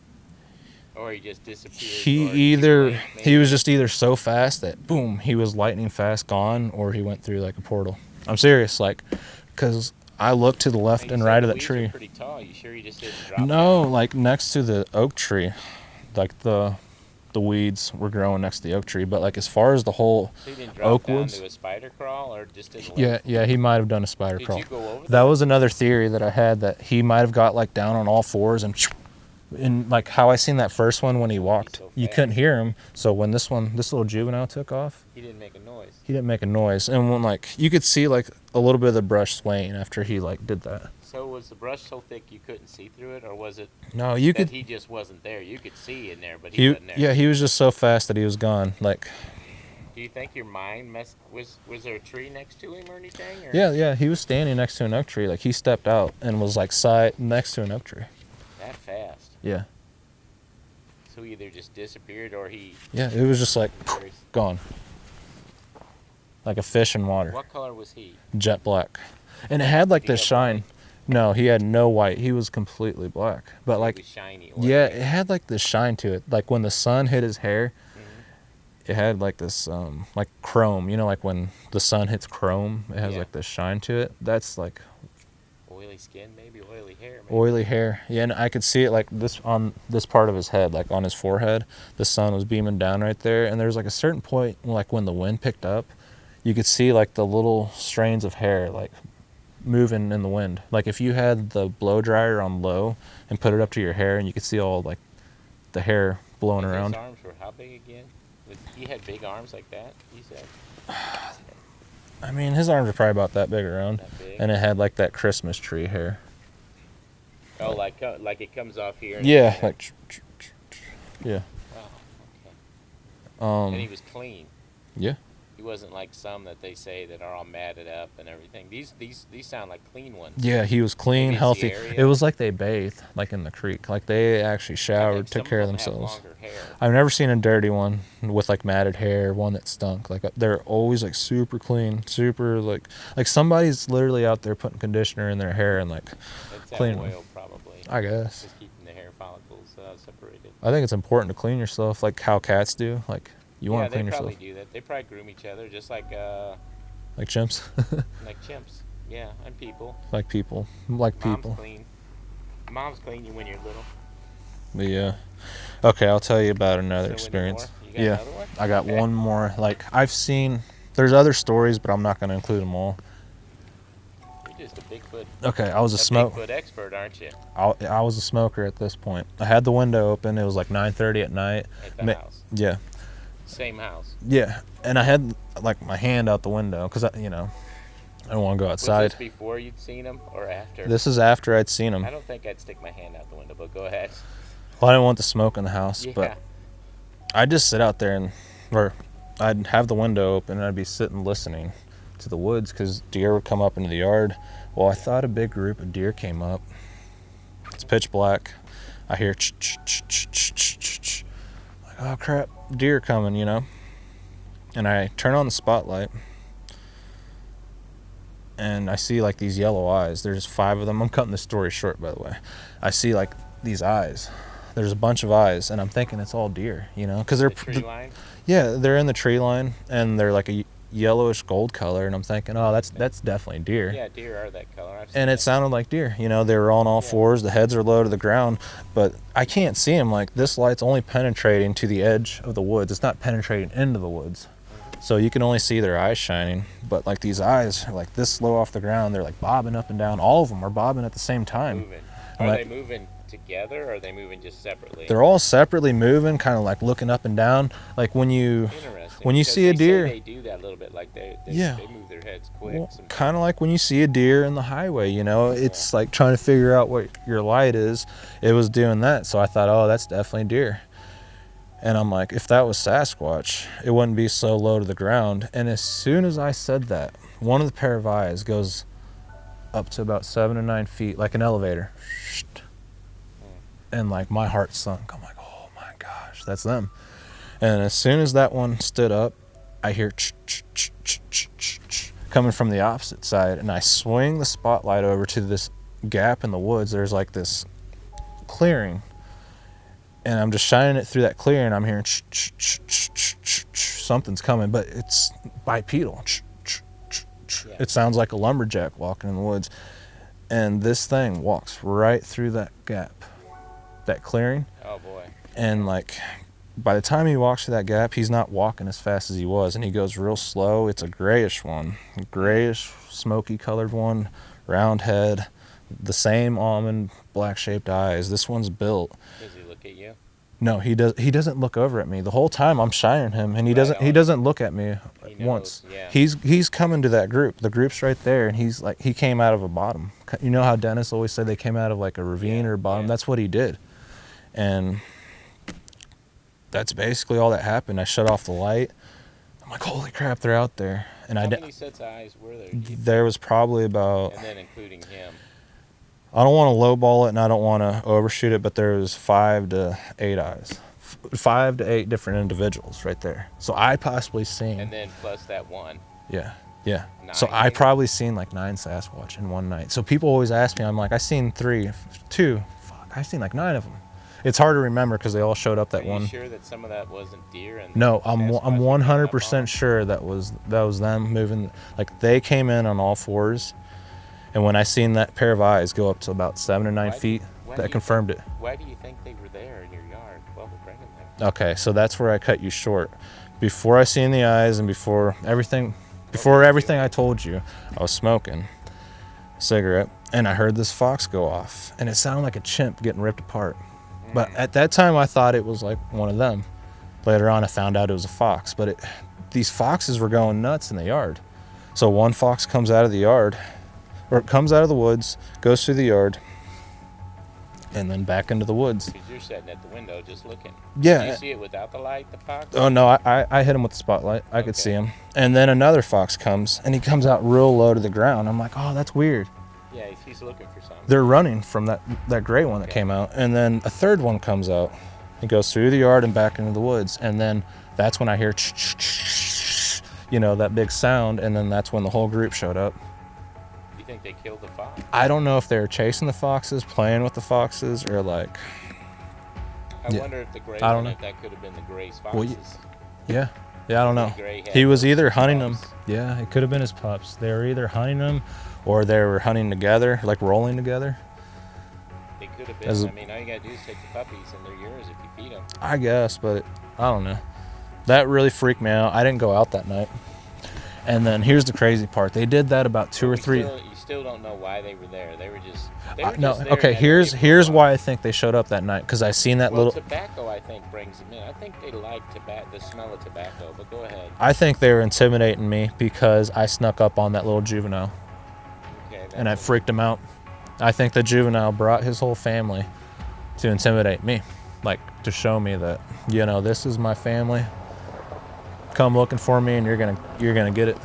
or he just disappeared. He was just either so fast that boom, he was lightning fast gone, or he went through like a portal. I'm serious, like, because I looked to the left and right of that tree. Pretty tall. You sure he just didn't drop? No, like next to the oak tree, like the weeds were growing next to the oak tree. But like as far as the whole so he didn't drop oak down woods, to a spider crawl, or just didn't. Yeah, he might have done a spider crawl. Did you go over that was another theory that I had, that he might have got like down on all fours and like how I seen that first one when he walked, so you couldn't hear him. So when this little juvenile took off, he didn't make a noise. He didn't make a noise, and when like you could see like a little bit of the brush swaying after he like did that. So was the brush so thick you couldn't see through it, or was it? No, you could. He just wasn't there. You could see in there, but he wasn't there. Yeah, he was just so fast that he was gone. Like. Do you think your mind messed? Was there a tree next to him or anything? Or? Yeah, he was standing next to an oak tree. Like he stepped out and was like next to an oak tree. That fast. Yeah. So he either just disappeared or he. Yeah, it was just like gone. Like a fish in water. What color was he? Jet black. And it had like this shine. White? No, he had no white. He was completely black. But so like it was shiny. Yeah, it had like this shine to it. Like when the sun hit his hair, it had like this like chrome. You know, like when the sun hits chrome, it has like this shine to it. That's like oily skin, maybe oily hair. Maybe. Oily hair. Yeah, and I could see it like this on this part of his head, like on his forehead. The sun was beaming down right there, and there was like a certain point, like when the wind picked up, you could see like the little strands of hair like moving in the wind. Like if you had the blow dryer on low and put it up to your hair, and you could see all like the hair blowing around. His arms were how big again? He had big arms like that, you said? I mean, his arms are probably about that big around. That big? And it had like that Christmas tree hair. Oh, like it comes off here? Yeah, like yeah. Oh, okay. And he was clean. Yeah. He wasn't like some that they say that are all matted up and everything. These sound like clean ones. Yeah, he was clean, healthy. It was like they bathed, like in the creek. Like they actually showered, took care of themselves. Have longer hair. I've never seen a dirty one with like matted hair, one that stunk. Like they're always like super clean, super like somebody's literally out there putting conditioner in their hair and like cleaning oil probably. I guess. Just keeping the hair follicles separated. I think it's important to clean yourself, like how cats do. Like you want to clean yourself. Yeah, they probably do that. They probably groom each other just like chimps. like chimps. Yeah, and people. Like people. Like people. Mom's clean when you're little. But yeah. Okay, I'll tell you about another experience. You got another one? I got one more. Like I've seen, there's other stories, but I'm not going to include them all. You're just a Bigfoot. Okay, I was a Bigfoot expert, aren't you? I was a smoker at this point. I had the window open. It was like 9:30 at night. At the house. Yeah. Same house. Yeah, and I had like my hand out the window because I don't want to go outside. Was this before you'd seen him or after? This is after I'd seen him. I don't think I'd stick my hand out the window, but go ahead. Well, I didn't want the smoke in the house, Yeah. but I'd just sit out there or I'd have the window open and I'd be sitting listening to the woods because deer would come up into the yard. Well, I thought a big group of deer came up. It's pitch black. I hear ch-ch-ch-ch-ch-ch. Like, oh crap, deer coming, you know? And I turn on the spotlight and I see like these yellow eyes. There's 5 of them. I'm cutting the story short, by the way. I see like these eyes. There's a bunch of eyes, and I'm thinking it's all deer, you know, because they're the tree line. Yeah, they're in the tree line, and they're like yellowish gold color, and I'm thinking, oh, that's definitely deer. Yeah, deer are that color. I've seen And it that. sounded like deer. You know, they were on all Yeah. fours, the heads are low to the ground, but I can't see them. Like, this light's only penetrating to the edge of the woods. It's not penetrating into the woods. So you can only see their eyes shining, but like these eyes are like this low off the ground. They're like bobbing up and down. All of them are bobbing at the same time. Moving. I'm Are like- they moving together, or are they moving just separately? They're all separately moving, kind of like looking up and down. Like when you Interesting. you because see a they deer- say they do that a little bit, like they Yeah. they move their heads quick. well, sometimes. kind of like when you see a deer in the highway, you know, it's like trying to figure out what your light is. It was doing that. So I thought, oh, that's definitely deer. And I'm like, if that was Sasquatch, it wouldn't be so low to the ground. And as soon as I said that, one of the pair of eyes goes up to about 7 to 9 feet, like an elevator. And like my heart sunk. I'm like, oh my gosh, that's them. And as soon as that one stood up, I hear coming from the opposite side, and I swing the spotlight over to this gap in the woods. There's like this clearing, and I'm just shining it through that clearing. I'm hearing something's coming, but it's bipedal. Yeah. It sounds like a lumberjack walking in the woods. And this thing walks right through that gap, that clearing. Oh boy. And like, by the time he walks through that gap, he's not walking as fast as he was, and he goes real slow. It's a grayish one, a grayish, smoky colored one, round head, the same almond black shaped eyes. This one's built. Does he look at you? No, he doesn't look over at me. The whole time I'm shining him, and he Right doesn't look at me He knows, once. yeah. He's coming to that group. The group's right there, and he's like, he came out of a bottom. You know how Dennis always said they came out of like a ravine Yeah, or a bottom? yeah. That's what he did. And that's basically all that happened. I shut off the light. I'm like, holy crap, they're out there. And How many sets of eyes were there? there was probably about, And then including him. I don't want to lowball it and I don't want to overshoot it, but there was 5 to 8 eyes. 5 to 8 different individuals right there. So I possibly seen, And then plus that one. yeah. So 9 I maybe? probably seen like 9 Sasquatch in one night. So people always ask me, I'm like, I seen 3, 2, I seen like 9 of them. It's hard to remember because they all showed up that Are you one. sure that some of that wasn't deer? And No, I'm Sasquatch were coming up on 100% them? sure that was them moving. Like they came in on all fours, and when I seen that pair of eyes go up to about 7 or 9 Why do feet, why do that you confirmed think- it. Why do you think they were there in your yard? What would bring them there? Okay, so that's where I cut you short. Before I seen the eyes and before everything I told you, I was smoking a cigarette, and I heard this fox go off, and it sounded like a chimp getting ripped apart. But at that time, I thought it was like one of them. Later on, I found out it was a fox. But these foxes were going nuts in the yard. So one fox comes out of the yard, or comes out of the woods, goes through the yard, and then back into the woods. Because you're sitting at the window just looking. Yeah. Do you see it without the light, the fox? Oh no, I hit him with the spotlight. I could Okay. see him. And then another fox comes, and he comes out real low to the ground. I'm like, oh, that's weird. Yeah, he's looking for something. They're running from that gray one that Okay. came out. And then a third one comes out. He goes through the yard and back into the woods. And then that's when I hear, that big sound. And then that's when the whole group showed up. Do you think they killed the fox? I don't know if they were chasing the foxes, playing with the foxes, or like, I Yeah. wonder if the gray I don't one, know. if that could have been the gray's Well, foxes. yeah, I don't know. The gray had He was those either hunting them. pups. Yeah, it could have been his pups. They were either hunting them or they were hunting together, like rolling together. They could have been. As I mean, all you gotta do is take the puppies, and they're yours if you feed them. I guess, but I don't know. That really freaked me out. I didn't go out that night. And then here's the crazy part. They did that about 2 or 3. You still don't know why they were there. They were just. No, just there okay. and Here's why I think they showed up that night. Because I seen that Well, little. tobacco, I think, brings them in. I think they like the smell of tobacco. But go ahead. I think they were intimidating me because I snuck up on that little juvenile, Okay. and I that's freaked him out. I think the juvenile brought his whole family to intimidate me, like to show me that this is my family. Come looking for me, and you're gonna get it.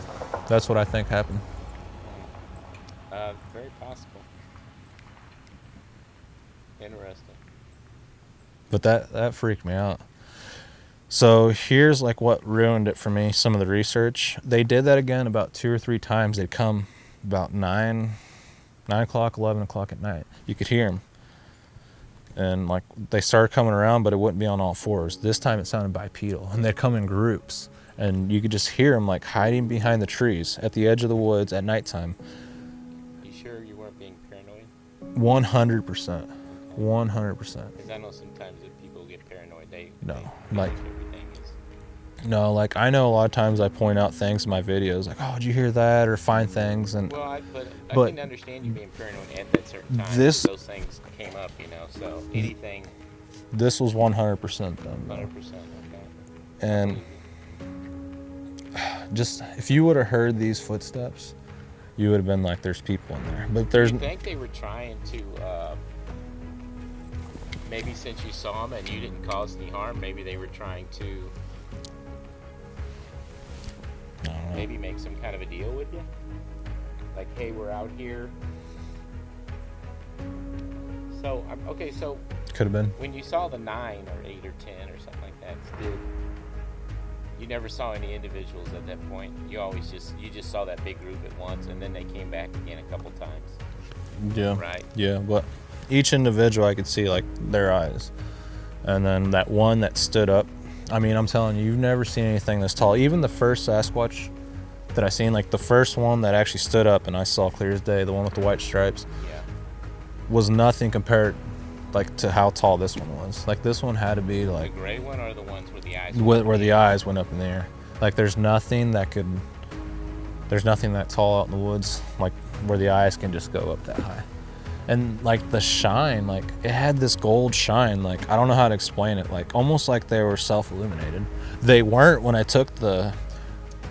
That's what I think happened. very possible. Interesting. But that freaked me out. So here's like what ruined it for me. Some of the research, they did that again about 2 or 3 times. They'd come about 9 o'clock, 11 o'clock at night. You could hear them. And like they started coming around, but it wouldn't be on all fours. This time it sounded bipedal, and they'd come in groups. and you could just hear them like hiding behind the trees at the edge of the woods at nighttime. You sure you weren't being paranoid? 100%. 100%. Because I know sometimes if people get paranoid, they No, they like, think everything is. no, like I know a lot of times I point out things in my videos, like, oh, did you hear that, or find things, and Well, I but can understand you being paranoid at that certain time. this- Those things came up, you know. So anything, this was 100% them, though. 100%. Okay. And just if you would have heard these footsteps, you would have been like, there's people in there. But there's Do you think they were trying to, maybe since you saw them and you didn't cause any harm, maybe they were trying to I don't know. maybe make some kind of a deal with you? Like, hey, we're out here. So, okay, so Could have been. when you saw the 9 or 8 or 10 or something like that, you never saw any individuals at that point? You just saw that big group at once, and then they came back again a couple times. Yeah. Right. Yeah, but each individual I could see like their eyes. And then that one that stood up, I mean, I'm telling you, you've never seen anything this tall. Even the first Sasquatch that I seen, like the first one that actually stood up and I saw clear as day, the one with the white stripes, Yeah. was nothing compared like to how tall this one was. Like this one had to be The like gray one or the ones where the eyes where the eyes went up in the air. Like there's nothing that tall out in the woods, like where the eyes can just go up that high. And like the shine, like it had this gold shine, like I don't know how to explain it, like almost like they were self-illuminated. They weren't when I took the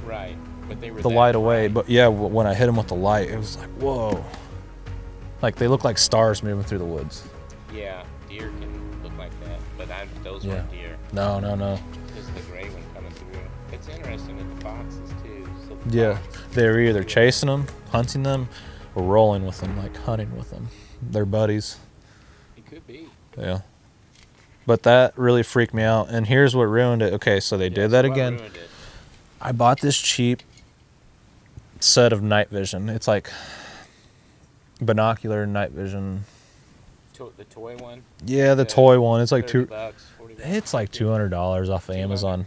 Right, but they were the that light away, bright. but yeah, when I hit them with the light, it was like, whoa. Like they look like stars moving through the woods. Yeah, deer can look like that, but those Yeah. weren't deer. No. Just the gray one coming through. It's interesting with the foxes too. So Yeah, they were either chasing them, hunting them, or rolling with them, like hunting with them. They're buddies. It could be. Yeah. But that really freaked me out. And here's what ruined it. Okay, so they did that So what again. ruined it? I bought this cheap set of night vision. It's like binocular night vision. The toy one. Yeah, the toy one. It's like $30, $40. $40. It's like $200 off of 200. Amazon.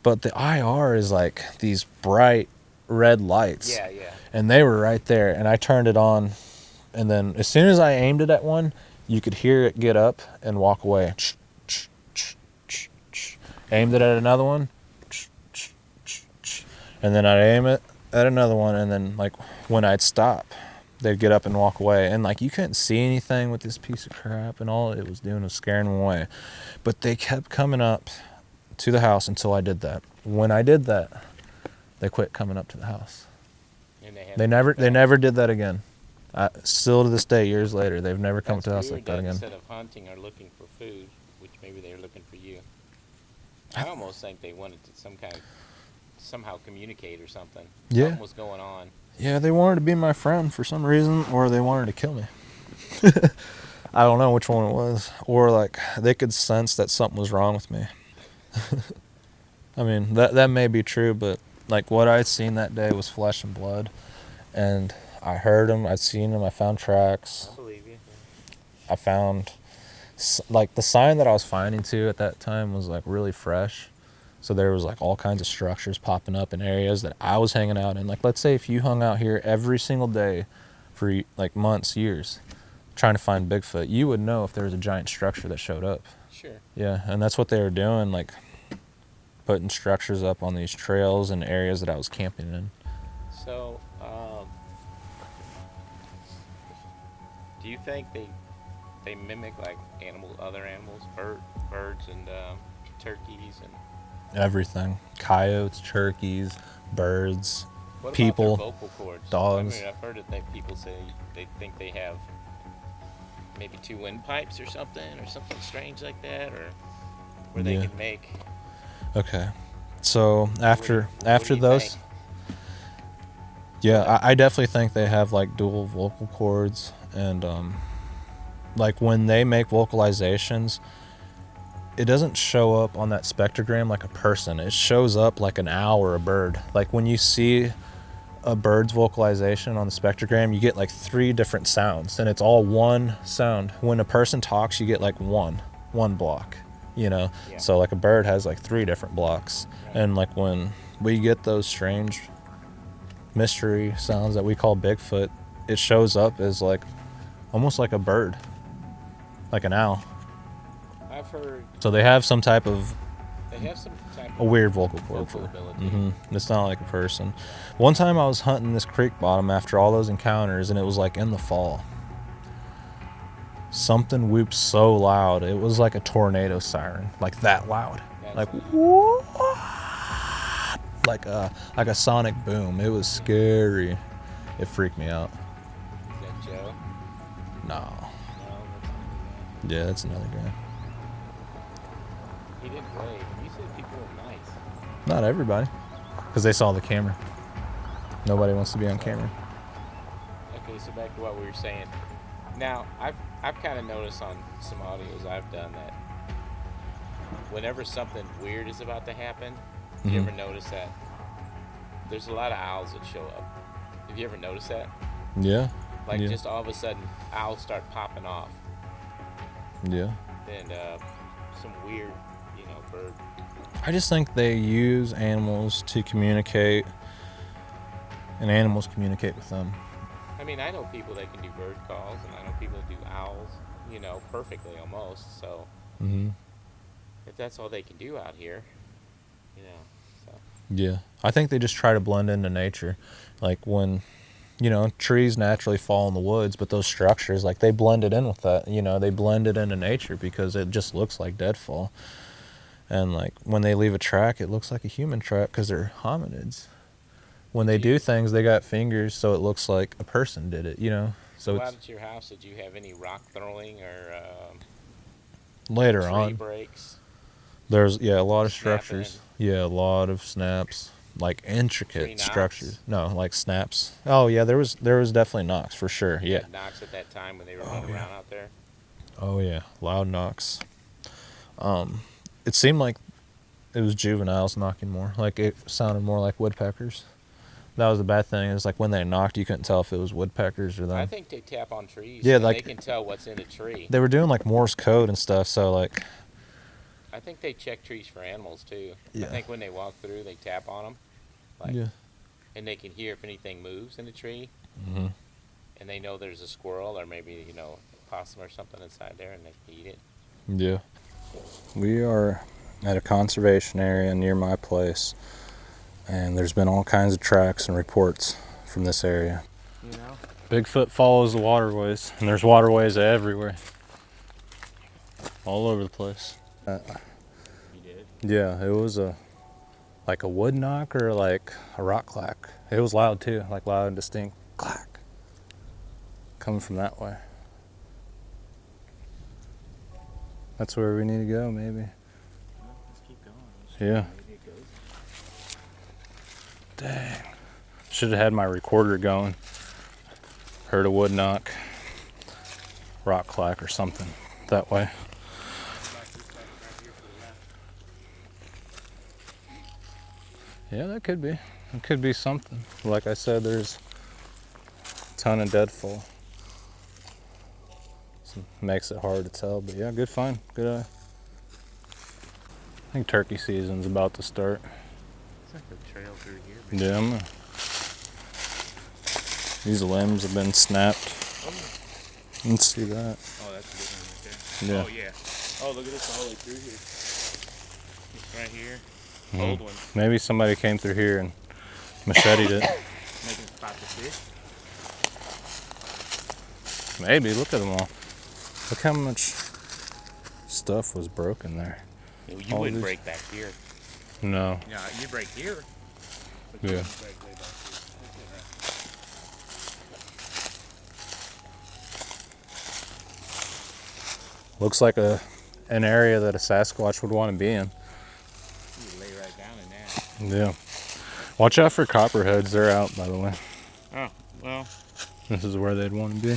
But the IR is like these bright red lights. Yeah. And they were right there. And I turned it on. And then as soon as I aimed it at one, you could hear it get up and walk away. Aimed it at another one. And then I'd aim it at another one. And then like when I'd stop, they'd get up and walk away. And like you couldn't see anything with this piece of crap. And all it was doing was scaring them away. But they kept coming up to the house until I did that. When I did that, they quit coming up to the house. And They never did that again. Still to this day, years later, they've never come to the house like that again. Instead of hunting or looking for food, which maybe they were looking for you. I almost think they wanted to somehow communicate or something. Yeah. Something was going on. Yeah, they wanted to be my friend for some reason, or they wanted to kill me. I don't know which one it was. Or like they could sense that something was wrong with me. I mean, that may be true, but like what I'd seen that day was flesh and blood, and I heard them, I'd seen them, I found tracks. I believe you. I found like the sign that I was finding to at that time was like really fresh. So there was like all kinds of structures popping up in areas that I was hanging out in. Like let's say if you hung out here every single day for like months, years, trying to find Bigfoot, you would know if there was a giant structure that showed up. Sure. Yeah, and that's what they were doing, like putting structures up on these trails and areas that I was camping in. So, do you think they mimic like other animals, birds and turkeys and Everything. Coyotes, turkeys, birds, what people, about their vocal cords? dogs. I mean, I've heard that people say they think they have maybe 2 windpipes or something strange like that, or where they Yeah. can make. Okay. So after What do you those, think? yeah, I definitely think they have like dual vocal cords, and like when they make vocalizations, it doesn't show up on that spectrogram like a person. It shows up like an owl or a bird. Like when you see a bird's vocalization on the spectrogram, you get like 3 different sounds, and it's all one sound. When a person talks, you get like one block. you know. Yeah. So like a bird has like 3 different blocks. Right. And like when we get those strange mystery sounds that we call Bigfoot, it shows up as like almost like a bird, like an owl. I've heard So they have some type of they have some type a of weird vocal cord vocal for ability. It's not like a person. One time I was hunting this creek bottom after all those encounters, and it was like in the fall. Something whooped so loud, it was like a tornado siren, like that loud. That's Like awesome. whoop, like a sonic boom. It was scary. It freaked me out. Is that Joe? No. No, that's not Yeah, that's another guy. him. He didn't wave. You said people were nice. Not everybody, because they saw the camera. Nobody wants to be on camera. Okay, so back to what we were saying. Now, I've kind of noticed on some audios I've done that whenever something weird is about to happen, you ever notice that there's a lot of owls that show up? Have you ever noticed that? Yeah. Like yeah. just all of a sudden, owls start popping off, Yeah. and some weird, bird. I just think they use animals to communicate, and animals communicate with them. I mean, I know people that can do bird calls, and I know people that do owls, perfectly almost. So if that's all they can do out here, so. Yeah. I think they just try to blend into nature. Like when, trees naturally fall in the woods, but those structures, like they blended in with that. They blended into nature because it just looks like deadfall. And like when they leave a track, it looks like a human track because they're hominids. When they do things, they got fingers, so it looks like a person did it, So out it's at your house, did you have any rock throwing or later tree on. breaks? There's a lot of Snapping. structures. Yeah, a lot of snaps, like Tree intricate knocks? structures. No, like snaps. Oh yeah, there was definitely knocks for sure. You Yeah. had knocks at that time when they were running around out there? Oh yeah, loud knocks. It seemed like it was juveniles knocking more. Like it sounded more like woodpeckers. That was the bad thing. Is like when they knocked, you couldn't tell if it was woodpeckers or them. I think they tap on trees. Yeah, and like- they can tell what's in a tree. They were doing like Morse code and stuff. So like, I think they check trees for animals too. Yeah. I think when they walk through, they tap on them, yeah, and they can hear if anything moves in the tree, hmm and they know there's a squirrel or maybe a possum or something inside there, and they can eat it. yeah. We are at a conservation area near my place, and there's been all kinds of tracks and reports from this area. Bigfoot follows the waterways, and there's waterways everywhere, all over the place. You did? Yeah, it was like a wood knock or like a rock clack. It was loud too, like loud and distinct clack, coming from that way. That's where we need to go, maybe. Let's keep going. Yeah. Maybe it goes. Dang. Should have had my recorder going. Heard a wood knock, rock clack or something that way. Yeah, that could be. It could be something. Like I said, there's a ton of deadfall. So it makes it hard to tell, but yeah, good find. Good eye. I think turkey season's about to start. It's like a trail through here. Yeah, these limbs have been snapped. Let's see that. Oh, that's a good one right there. Yeah. Oh, yeah. Oh, look at this all the way through here. It's right here. Mhm. Old one. Maybe somebody came through here and macheted it. Making spots of fish. Maybe. Look at them all. Look how much stuff was broken there. You All wouldn't these- break back here. No. Yeah, you break here. But Yeah. you wouldn't break way back here. Looks like an area that a Sasquatch would want to be in. You lay right down in that. Yeah. Watch out for copperheads. They're out, by the way. Oh, well. This is where they'd want to be.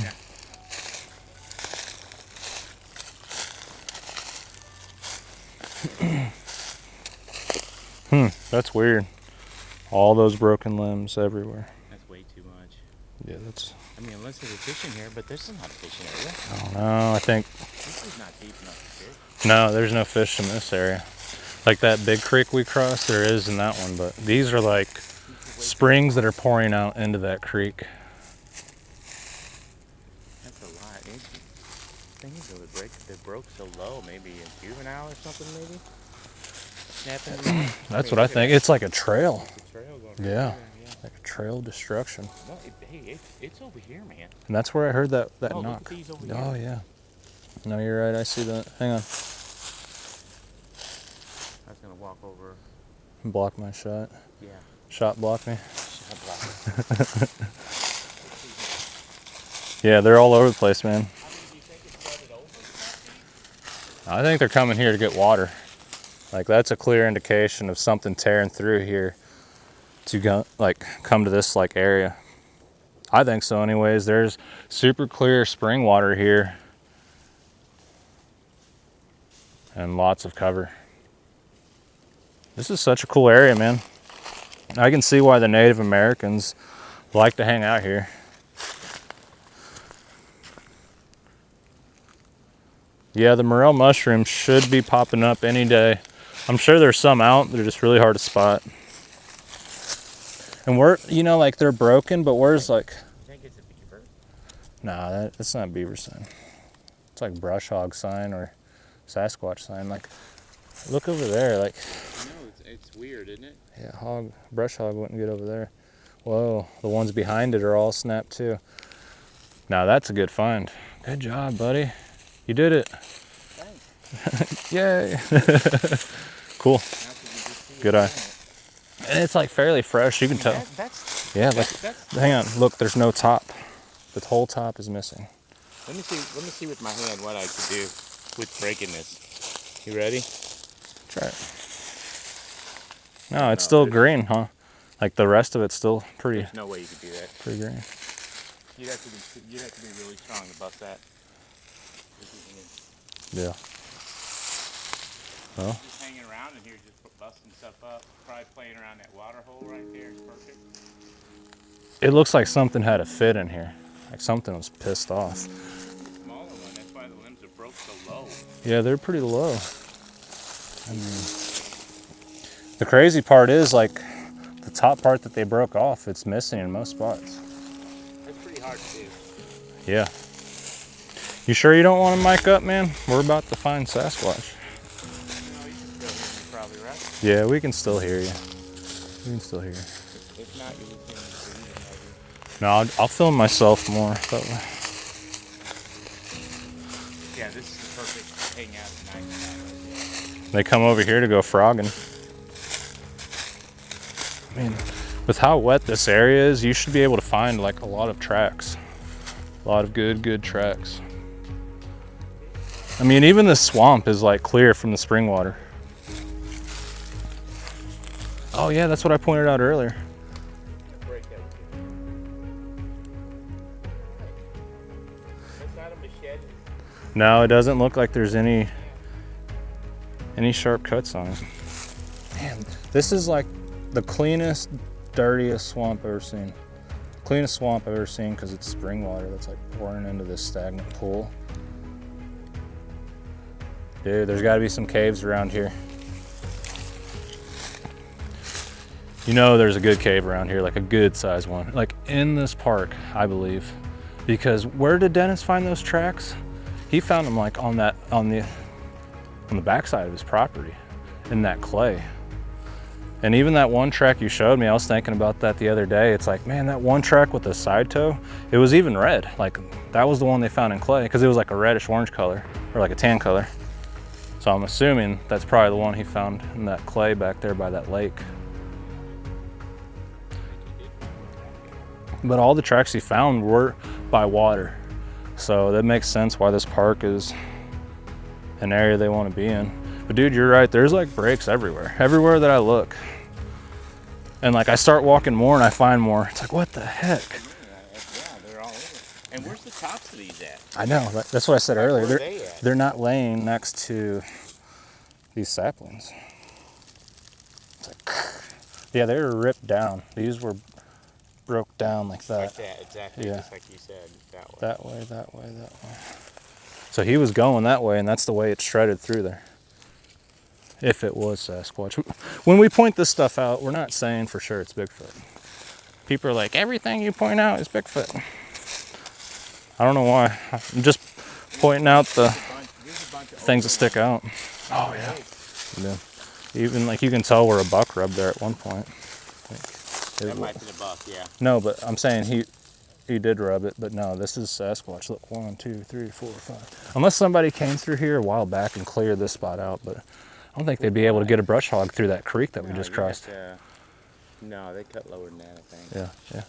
That's weird. All those broken limbs everywhere. That's way too much. Yeah, that's. I mean, unless there's a fish in here, but there's not a fish in here. I don't know. I think This is not deep enough to fish. No, there's no fish in this area. Like that big creek we crossed, there is in that one, but these are like springs that are pouring out into that creek. That's a lot. Things they broke so low. Maybe a juvenile or something, maybe? Snapping them out? That's what I think. It's like a trail. It's a trail going Yeah. right there, Like a trail of destruction. No, hey, it's over here, man. And that's where I heard that Oh, knock. look at these over Oh, here. yeah. No, you're right. I see that. Hang on. I was going to walk over. Block my shot. Yeah. Shot block me. Shot block. Yeah, they're all over the place, man. I mean, do you think it's flooded over? I think they're coming here to get water. Like that's a clear indication of something tearing through here to go, like come to this like area. I think so anyways. There's super clear spring water here and lots of cover. This is such a cool area, man. I can see why the Native Americans like to hang out here. Yeah, the morel mushrooms should be popping up any day. I'm sure there's some out, they're just really hard to spot. And we're, you know, like they're broken, but where's like... You think it's a beaver? Nah, that's not beaver sign. It's like brush hog sign or Sasquatch sign. Like, look over there, like... No, it's weird, isn't it? Yeah, brush hog wouldn't get over there. Whoa, the ones behind it are all snapped too. Now that's a good find. Good job, buddy. You did it. Thanks. Yay. Cool. Good eye. And it's like fairly fresh, you can tell. Yeah, like, hang on, look, there's no top. The whole top is missing. Let me see with my hand what I could do with breaking this. You ready? Try it. No, it's still green, huh? Like the rest of it's still pretty. There's no way you could do that. Pretty green. You'd have to be really strong to bust that. Yeah. Well. Just hanging around in here, just busting stuff up. Probably playing around that water hole right there is perfect. It looks like something had a fit in here. Like something was pissed off. The smaller one, that's why the limbs are broke so low. Yeah, they're pretty low. I mean, the crazy part is like the top part that they broke off, it's missing in most spots. That's pretty hard to do. Yeah. You sure you don't want to mic up, man? We're about to find Sasquatch. No, you can still hear me probably, right? Yeah, we can still hear you. We can still hear you. If not, you'll just hear me breathing maybe. No, I'll film myself more that way. Yeah, this is the perfect hangout at night right here. They come over here to go frogging. I mean, with how wet this area is, you should be able to find like a lot of tracks. A lot of good tracks. I mean, even the swamp is like clear from the spring water. Oh yeah, that's what I pointed out earlier. Break that with you. That's not a machete. No, it doesn't look like there's any sharp cuts on it. Man, this is like the cleanest, dirtiest swamp I've ever seen. Cleanest swamp I've ever seen because it's spring water that's like pouring into this stagnant pool. Dude, there's gotta be some caves around here. You know there's a good cave around here, like a good sized one. Like in this park, I believe. Because where did Dennis find those tracks? He found them like on the backside of his property, in that clay. And even that one track you showed me, I was thinking about that the other day. It's like, man, that one track with the side toe, it was even red. Like that was the one they found in clay because it was like a reddish orange color or like a tan color. So I'm assuming that's probably the one he found in that clay back there by that lake. But all the tracks he found were by water. So that makes sense why this park is an area they want to be in. But dude, you're right, there's like breaks everywhere that I look. And like I start walking more and I find more. It's like, what the heck? Yeah, they're all over. And where's the tops of these at? I know, that's what I said earlier. Where are they at? They're not laying next to these saplings. It's like, yeah, they were ripped down. These were broke down like that. Like that, exactly, Yeah. just like you said, that way. That way, that way, that way. So he was going that way, and that's the way it shredded through there. If it was Sasquatch. When we point this stuff out, we're not saying for sure it's Bigfoot. People are like, everything you point out is Bigfoot. I don't know why. I'm just pointing out the things that stick out. Oh yeah. Yeah. Even like you can tell where a buck rubbed there at one point. That might be the buck, yeah. No, but I'm saying he did rub it, but no, this is Sasquatch. Look, 1, 2, 3, 4, 5. Unless somebody came through here a while back and cleared this spot out, but I don't think they'd be able to get a brush hog through that creek that we just crossed. No, they cut lower than that, I think. Yeah, yeah.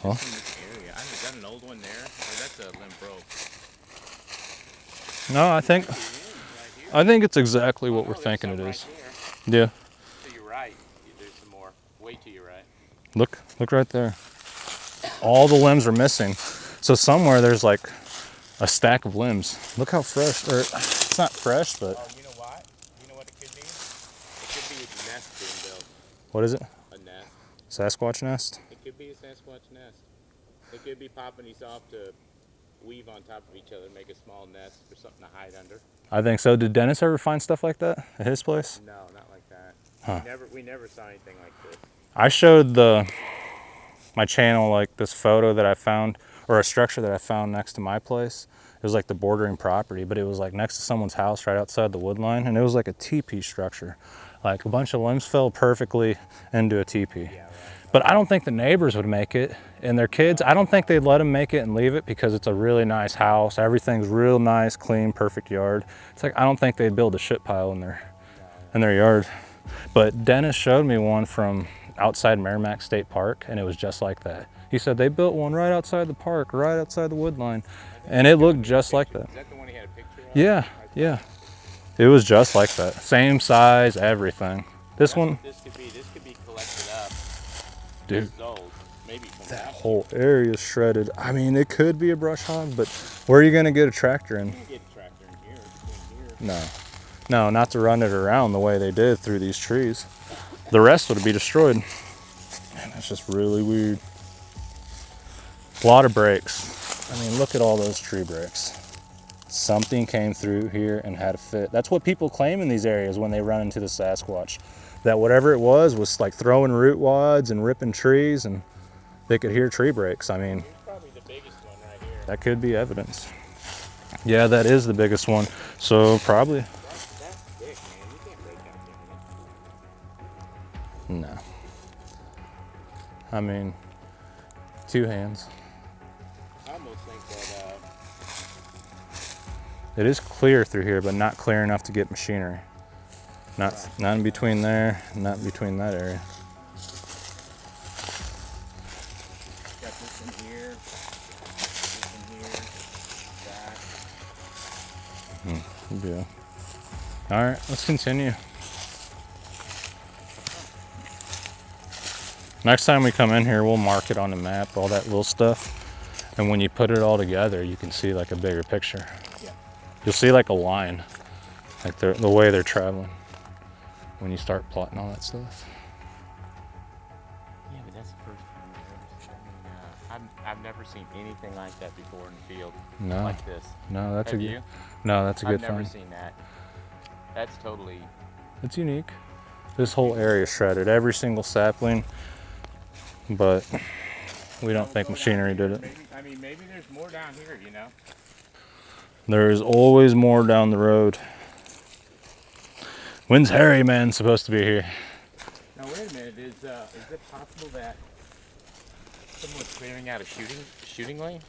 Well, in this area. Is that an old one there? Or that's a limb broke? No, I think it's exactly what we're thinking it is. Yeah. To your right, there's some more. Way to your right. Look right there. All the limbs are missing. So somewhere there's like a stack of limbs. Look how fresh, or it's not fresh, but. Oh, you know what? You know what it could be? It could be a nest being built. What is it? A nest. Sasquatch nest? It could be a Sasquatch nest. They could be popping these off to weave on top of each other, make a small nest for something to hide under. I think so. Did Dennis ever find stuff like that at his place? No, not like that. Huh. We never saw anything like this. I showed my channel like this photo that I found, or a structure that I found next to my place. It was like the bordering property, but it was like next to someone's house right outside the wood line, and it was like a teepee structure. Like a bunch of limbs fell perfectly into a teepee. Yeah, right. But I don't think the neighbors would make it, and their kids, I don't think they'd let them make it and leave it because it's a really nice house. Everything's real nice, clean, perfect yard. It's like, I don't think they'd build a shit pile in their yard. But Dennis showed me one from outside Merrimack State Park, and it was just like that. He said they built one right outside the park, right outside the wood line, and it looked just like that. Is that the one he had a picture of? Yeah, yeah. It was just like that. Same size, everything. This one. This could be collected up. Dude. This is old. Maybe that whole area is shredded. I mean, it could be a brush hog, but where are you gonna get a tractor in? You can get a tractor in here. No, not to run it around the way they did through these trees. The rest would be destroyed. Man, that's just really weird. A lot of breaks. I mean, look at all those tree breaks. Something came through here and had a fit. That's what people claim in these areas when they run into the Sasquatch. That whatever it was like throwing root wads and ripping trees, and they could hear tree breaks. I mean, here's probably the biggest one right here. That could be evidence. Yeah, that is the biggest one. So probably. That's thick, man. You can't break that thing. No. I mean, 2 hands. I almost think that it is clear through here, but not clear enough to get machinery. Not in between there, not in between that area. got this in here, that. Yeah. All right, let's continue. Next time we come in here, we'll mark it on the map, all that little stuff. And when you put it all together, you can see like a bigger picture. Yeah. You'll see like a line, like the way they're traveling when you start plotting all that stuff. Yeah, but that's the first time I've never seen anything like that before in the field. No. Like this. No, that's Have a good. you? No, that's a good I've never find. seen that. That's totally. It's unique. This whole area is shredded, every single sapling, but we don't think machinery did it. Maybe there's more down here, you know? There is always more down the road. When's Harry Man supposed to be here? Now wait a minute, is it possible that someone's clearing out a shooting lane?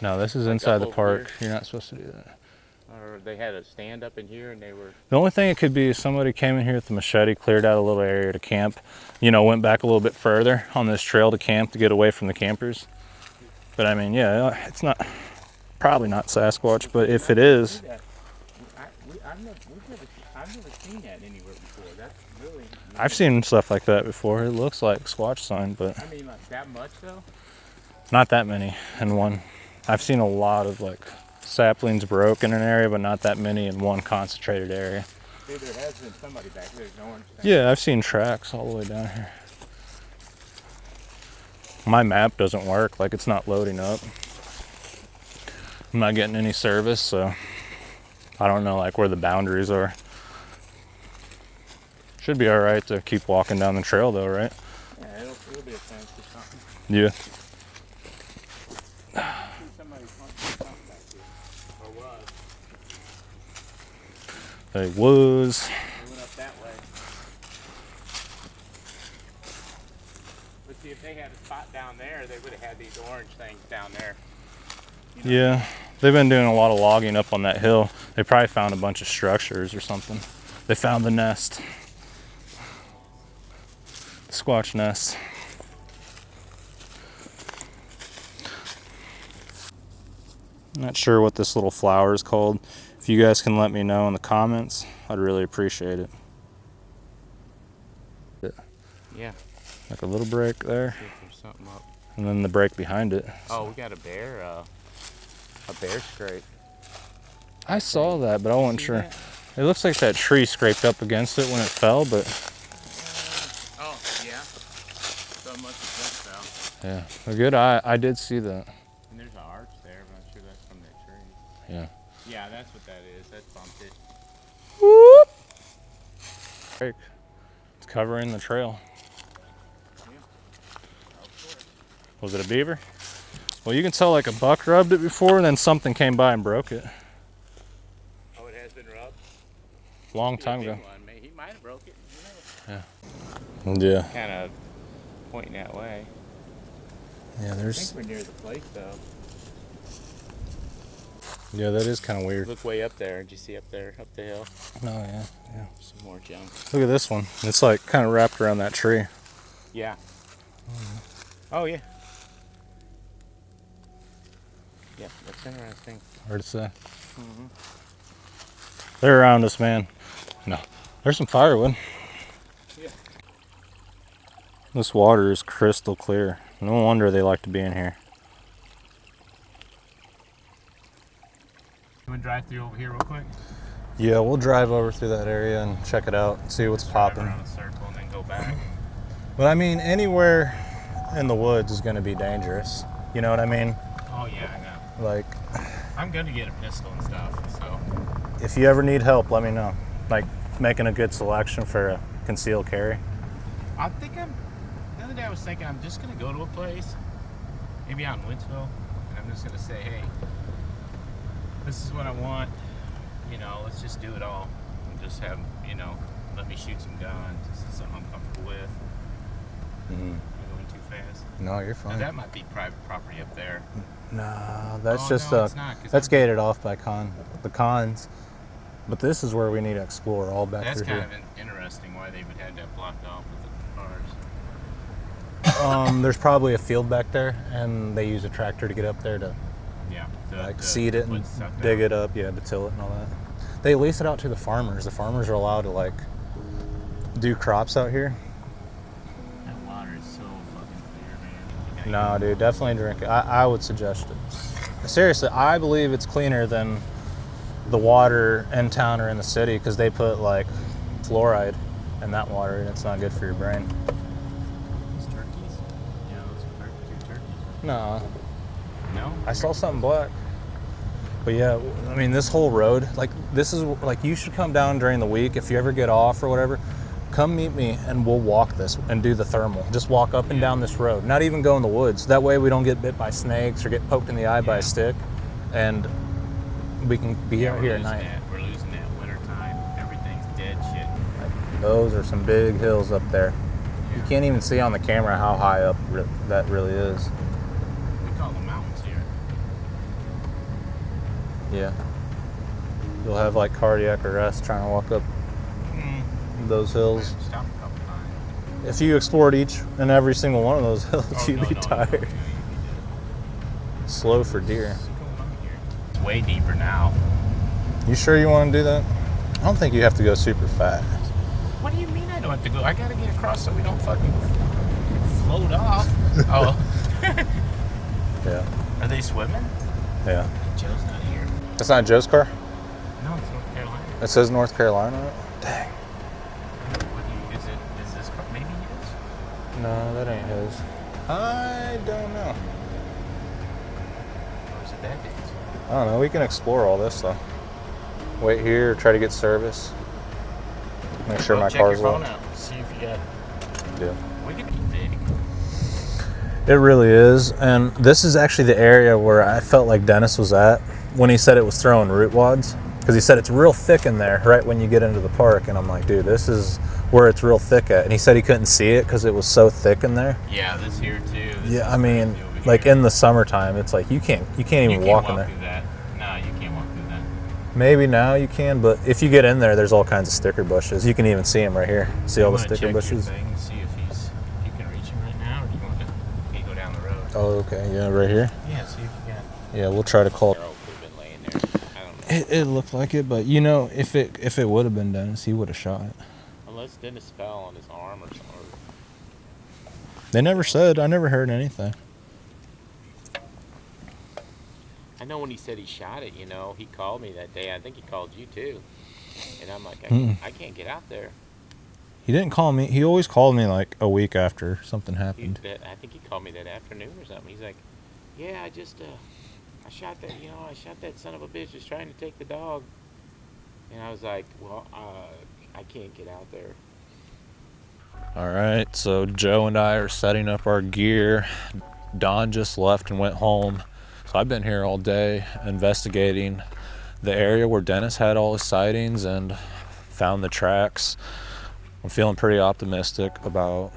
No, this is Like inside up the over park. here? You're not supposed to do that. Or they had a stand up in here and they were. The only thing it could be is somebody came in here with the machete, cleared out a little area to camp, went back a little bit further on this trail to camp to get away from the campers. But I mean, yeah, it's probably not Sasquatch, but if it is. I've never seen that anywhere before. That's really. I've seen stuff like that before. It looks like Squatch sign, but. I mean, like that much though? Not that many in one. I've seen a lot of like saplings broke in an area, but not that many in one concentrated area. Dude, there has been somebody back there. No orange. Yeah, I've seen tracks all the way down here. My map doesn't work, like it's not loading up. I'm not getting any service, so I don't know like where the boundaries are. Should be all right to keep walking down the trail though, right? Yeah, it'll be a fence or something. Yeah. Somebody's something back here. Or was. They was. They went up that way. But see, if they had a spot down there, they would have had these orange things down there. You know? Yeah. They've been doing a lot of logging up on that hill. They probably found a bunch of structures or something. They found the nest. Squatch nest. Not sure what this little flower is called. If you guys can let me know in the comments, I'd really appreciate it. Yeah. Like a little break there, See if there's something up. and then the break behind it. Oh, we got a bear scrape. I saw that, but I wasn't See sure. that? It looks like that tree scraped up against it when it fell, but Oh, yeah. So much as that fell. yeah, a good eye. I did see that. And there's an arch there, but I'm sure that's from that tree. Yeah. Yeah, that's what that is. That bumped it. Whoop. Break. It's covering the trail. Yeah. Of course. Was it a beaver? Well, you can tell like a buck rubbed it before, and then something came by and broke it. Oh, it has been rubbed? Long Be a time big ago. one. He might have broke it. Who knows? Yeah. Kind of pointing that way. Yeah, I there's. think we're near the place, though. Yeah, that is kind of weird. Look way up there. Did you see up there, up the hill? Oh yeah, yeah. Some more junk. Look at this one. It's like kind of wrapped around that tree. Yeah. Oh, yeah. Yeah, that's interesting. Hard to say. They're around us, man. No, there's some firewood. Yeah. This water is crystal clear. No wonder they like to be in here. You want to drive through over here real quick? Yeah, we'll drive over through that area and check it out, see what's Drive popping. around a circle and then go back. But I mean, anywhere in the woods is going to be dangerous. You know what I mean? Oh, yeah, I know. Like, I'm going to get a pistol and stuff, so. if you ever need help, let me know. Like, making a good selection for a concealed carry. The other day I was thinking I'm just going to go to a place, maybe out in Winsville, and I'm just going to say, hey, this is what I want, you know, let's just do it all. And just have, you know, let me shoot some guns. This is something I'm comfortable with. Mm-hmm. I'm going too fast. No, you're Now, fine. that might be private property up there. Nah, that's Oh, just no, it's not, 'cause that's I'm- gated off by the cons. But this is where we need to explore all back That's through kind here. of interesting why they would have that blocked off with the cars. There's probably a field back there, and they use a tractor to get up there to Yeah. like seed it and what's sucked dig out. it up, yeah, to till it and all that. They lease it out to the farmers. The farmers are allowed to like do crops out here. That water is so fucking clear, man. No, dude, definitely drink it. I would suggest it. Seriously, I believe it's cleaner than the water in town or in the city because they put like fluoride in that water and it's not good for your brain. These turkeys? Yeah, those are two turkeys. No, No? I saw something black. But yeah, I mean, this whole road, like this is like you should come down during the week if you ever get off or whatever. Come meet me and we'll walk this and do the thermal. Just walk up and down this road. Not even go in the woods. That way we don't get bit by snakes or get poked in the eye by a stick. And we can be out here at night. We're losing that winter time. Everything's dead shit. Like, those are some big hills up there. You can't even see on the camera how high up that really is. We call them mountains here. Yeah. You'll have like cardiac arrest trying to walk up those hills. Stop a couple times. If you explored each and every single one of those hills, Oh, you'd be no, tired. you'd be dead. Slow for deer. What's going on here? It's way deeper now. You sure you want to do that? I don't think you have to go super fast. What do you mean I don't have to go? I gotta get across so we don't fucking float off. Oh. Yeah. Are they swimming? Yeah. Joe's not here. That's not Joe's car? No, it's North Carolina. It says North Carolina on it? Dang. Is this maybe his? No, that ain't his. I don't know. Or is it that dude's? I don't know. We can explore all this though. Wait here, try to get service. Make sure my check car's your phone locked. out. See if you got. Yeah. We could be big. It really is. And this is actually the area where I felt like Dennis was at when he said it was throwing root wads. Because he said it's real thick in there right when you get into the park. And I'm like, dude, this is where it's real thick at. And he said he couldn't see it because it was so thick in there. Yeah, this here too. Yeah, I mean, like in the summertime, it's like you can't even walk in there. Through that. No, you can't walk through that. Maybe now you can, but if you get in there, there's all kinds of sticker bushes. You can even see them right here. See all the sticker bushes? See if you can reach him right now, or do you want to go down the road? Oh, okay. Yeah, right here. Yeah, see if you can. Yeah, we'll try to call. They're all been laying there. I don't know. It looked like it, but you know, if it would have been Dennis, he would have shot it. Unless Dennis fell on his arm or something. They never said. I never heard anything. I know when he said he shot it, you know, he called me that day. I think he called you too. And I'm like, I can't get out there. He didn't call me. He always called me like a week after something happened. I think he called me that afternoon or something. He's like, yeah, I shot that, I shot that son of a bitch just trying to take the dog. And I was like, well, I can't get out there. All right, so Joe and I are setting up our gear. Don just left and went home. So I've been here all day investigating the area where Dennis had all his sightings and found the tracks. I'm feeling pretty optimistic about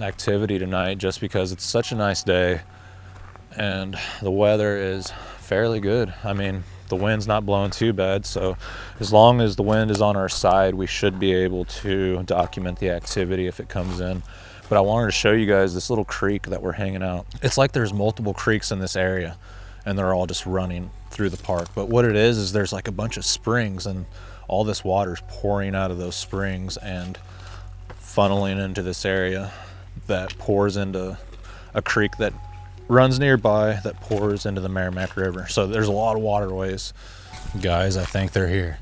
activity tonight just because it's such a nice day and the weather is fairly good. I mean, the wind's not blowing too bad, so as long as the wind is on our side, we should be able to document the activity if it comes in. But I wanted to show you guys this little creek that we're hanging out. It's like there's multiple creeks in this area and they're all just running through the park. But what it is there's like a bunch of springs and all this water's pouring out of those springs and funneling into this area that pours into a creek that runs nearby that pours into the Merrimack River. So there's a lot of waterways. Guys, I think they're here.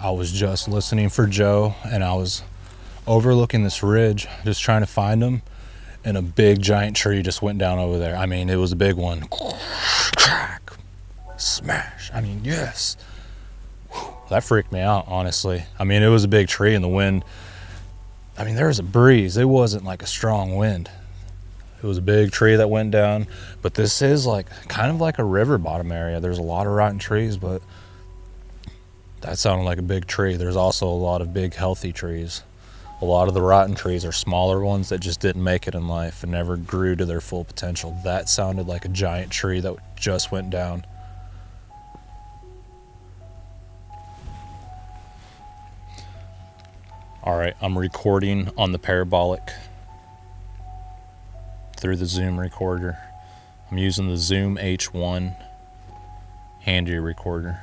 I was just listening for Joe and I was overlooking this ridge just trying to find them, and a big giant tree just went down over there. I mean, it was a big one. Crack, smash. I mean, yes. That freaked me out, honestly. I mean, it was a big tree and the wind, I mean, there was a breeze. It wasn't like a strong wind. It was a big tree that went down, but this is like kind of like a river bottom area. There's a lot of rotten trees, but that sounded like a big tree. There's also a lot of big healthy trees. A lot of the rotten trees are smaller ones that just didn't make it in life and never grew to their full potential. That sounded like a giant tree that just went down. All right, I'm recording on the parabolic through the Zoom recorder. I'm using the Zoom H1 handy recorder.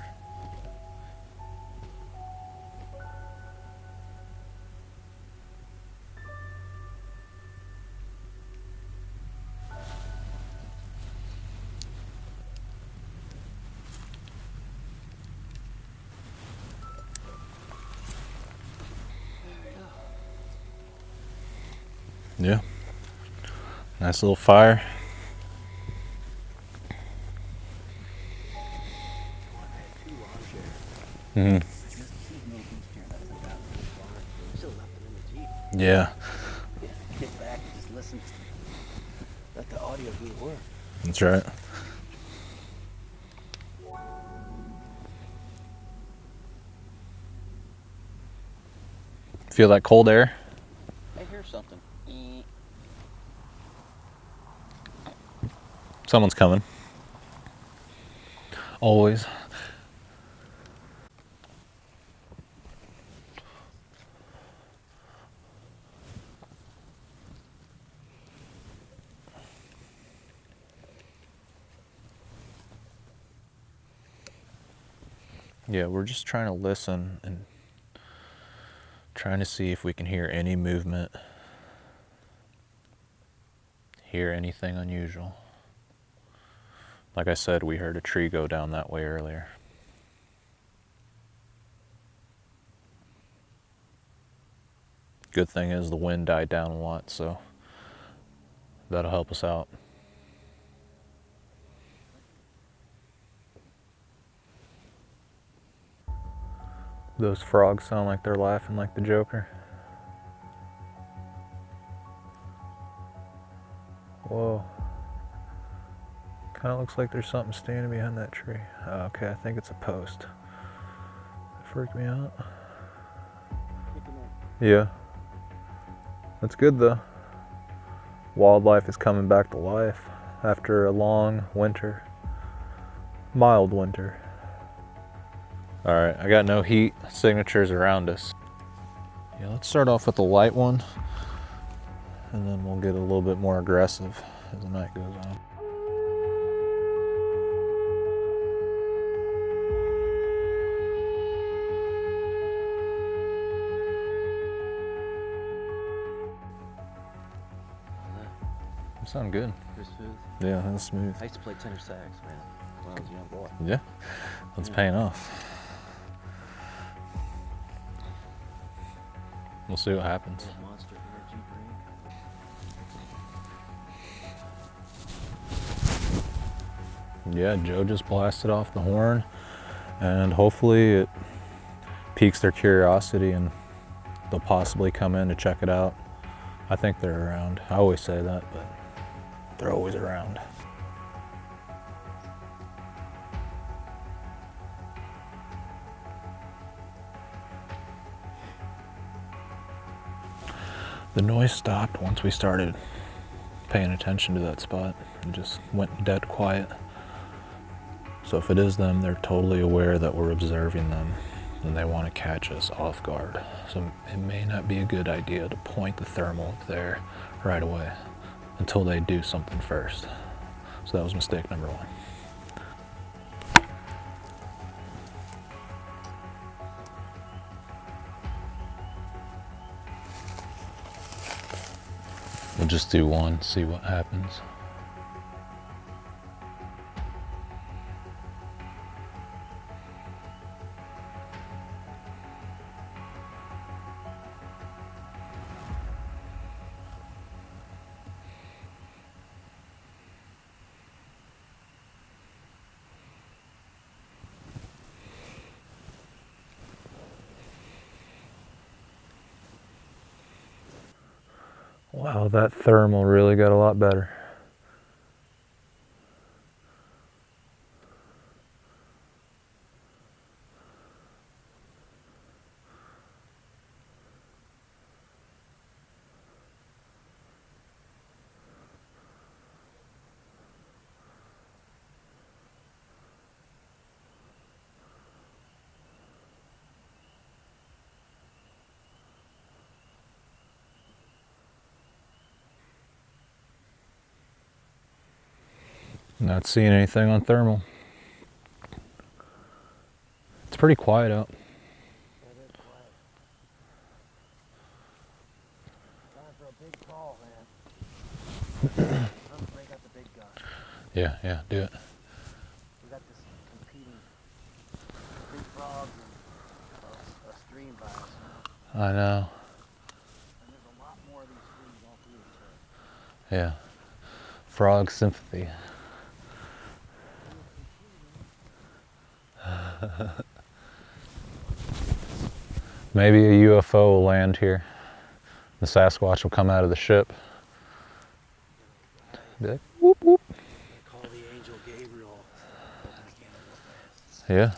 Yeah. Nice little fire. Mm-hmm. Yeah. Kick back and just listen. Let the audio do the work. That's right. Feel that cold air? I hear something. Someone's coming. Always. Yeah, we're just trying to listen and trying to see if we can hear any movement, hear anything unusual. Like I said, we heard a tree go down that way earlier. Good thing is the wind died down a lot, so that'll help us out. Those frogs sound like they're laughing like the Joker. Whoa. Kind of looks like there's something standing behind that tree. Oh, okay, I think it's a post. That freaked me out. Yeah. That's good though. Wildlife is coming back to life after a long winter. Mild winter. All right, I got no heat signatures around us. Yeah, let's start off with the light one, and then we'll get a little bit more aggressive as the night goes on. You sound good. Pretty smooth. Yeah, that's smooth. I used to play tenor sax, man, when I was a young boy. Yeah, that's paying off. We'll see what happens. Monster energy drink. Yeah, Joe just blasted off the horn, and hopefully it piques their curiosity and they'll possibly come in to check it out. I think they're around. I always say that, but they're always around. The noise stopped once we started paying attention to that spot. It just went dead quiet. So if it is them, they're totally aware that we're observing them and they want to catch us off guard. So it may not be a good idea to point the thermal up there right away until they do something first. So that was mistake number one. We'll just do one, see what happens. Wow, that thermal really got a lot better. Not seeing anything on thermal. It's pretty quiet out. That is quiet. Time for a big call, man. Let's break out the big gun. Yeah, do it. We got this competing big frogs and a stream by us now. I know. And there's a lot more of these streams all through each other. Yeah. Frog sympathy. Maybe a UFO will land here. The Sasquatch will come out of the ship. Be like, whoop, whoop. Call the angel Gabriel. Open the cannabis fast. Yeah.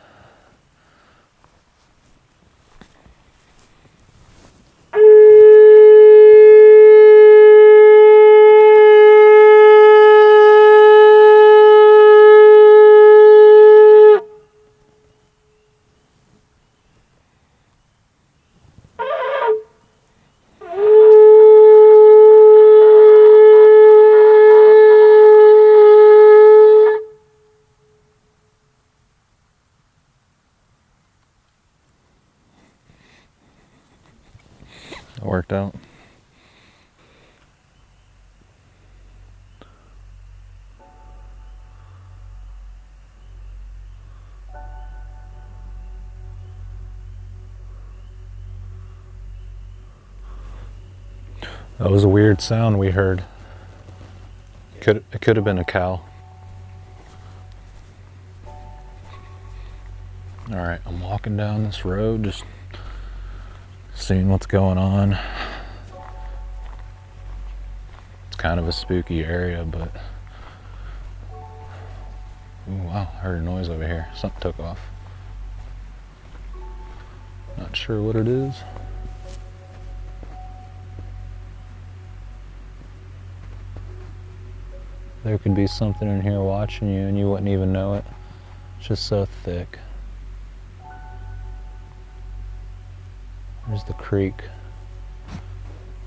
It worked out. That was a weird sound we heard. It could have been a cow. All right, I'm walking down this road, just seeing what's going on. It's kind of a spooky area, but ooh, wow, I heard a noise over here. Something took off. Not sure what it is. There could be something in here watching you and you wouldn't even know it. It's just so thick. There's the creek.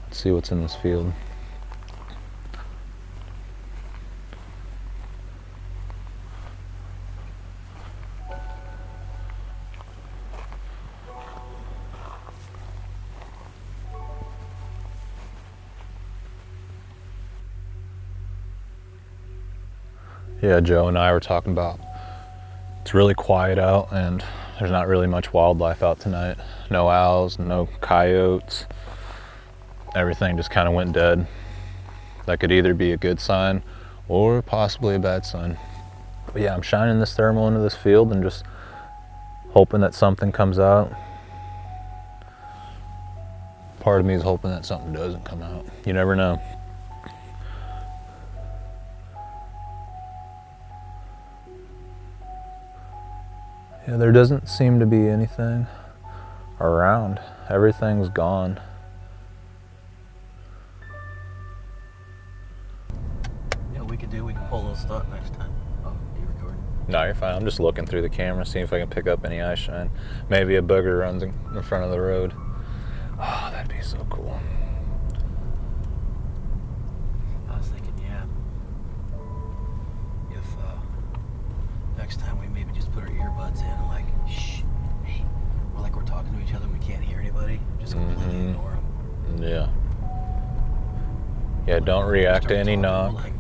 Let's see what's in this field. Yeah, Joe and I were talking about it's really quiet out and there's not really much wildlife out tonight. No owls, no coyotes. Everything just kind of went dead. That could either be a good sign or possibly a bad sign. But yeah, I'm shining this thermal into this field and just hoping that something comes out. Part of me is hoping that something doesn't come out. You never know. Yeah, there doesn't seem to be anything around. Everything's gone. Yeah, we can pull a little stuff next time. Oh, you recording? No, you're fine. I'm just looking through the camera, seeing if I can pick up any eye shine. Maybe a booger runs in front of the road. Oh, that'd be so cool. I was thinking, yeah, if next time we maybe just put our earbuds in and like, shh, hey, we're like we're talking to each other, we can't hear anybody, just completely ignore them. Yeah. Yeah, don't react to any knock. Like,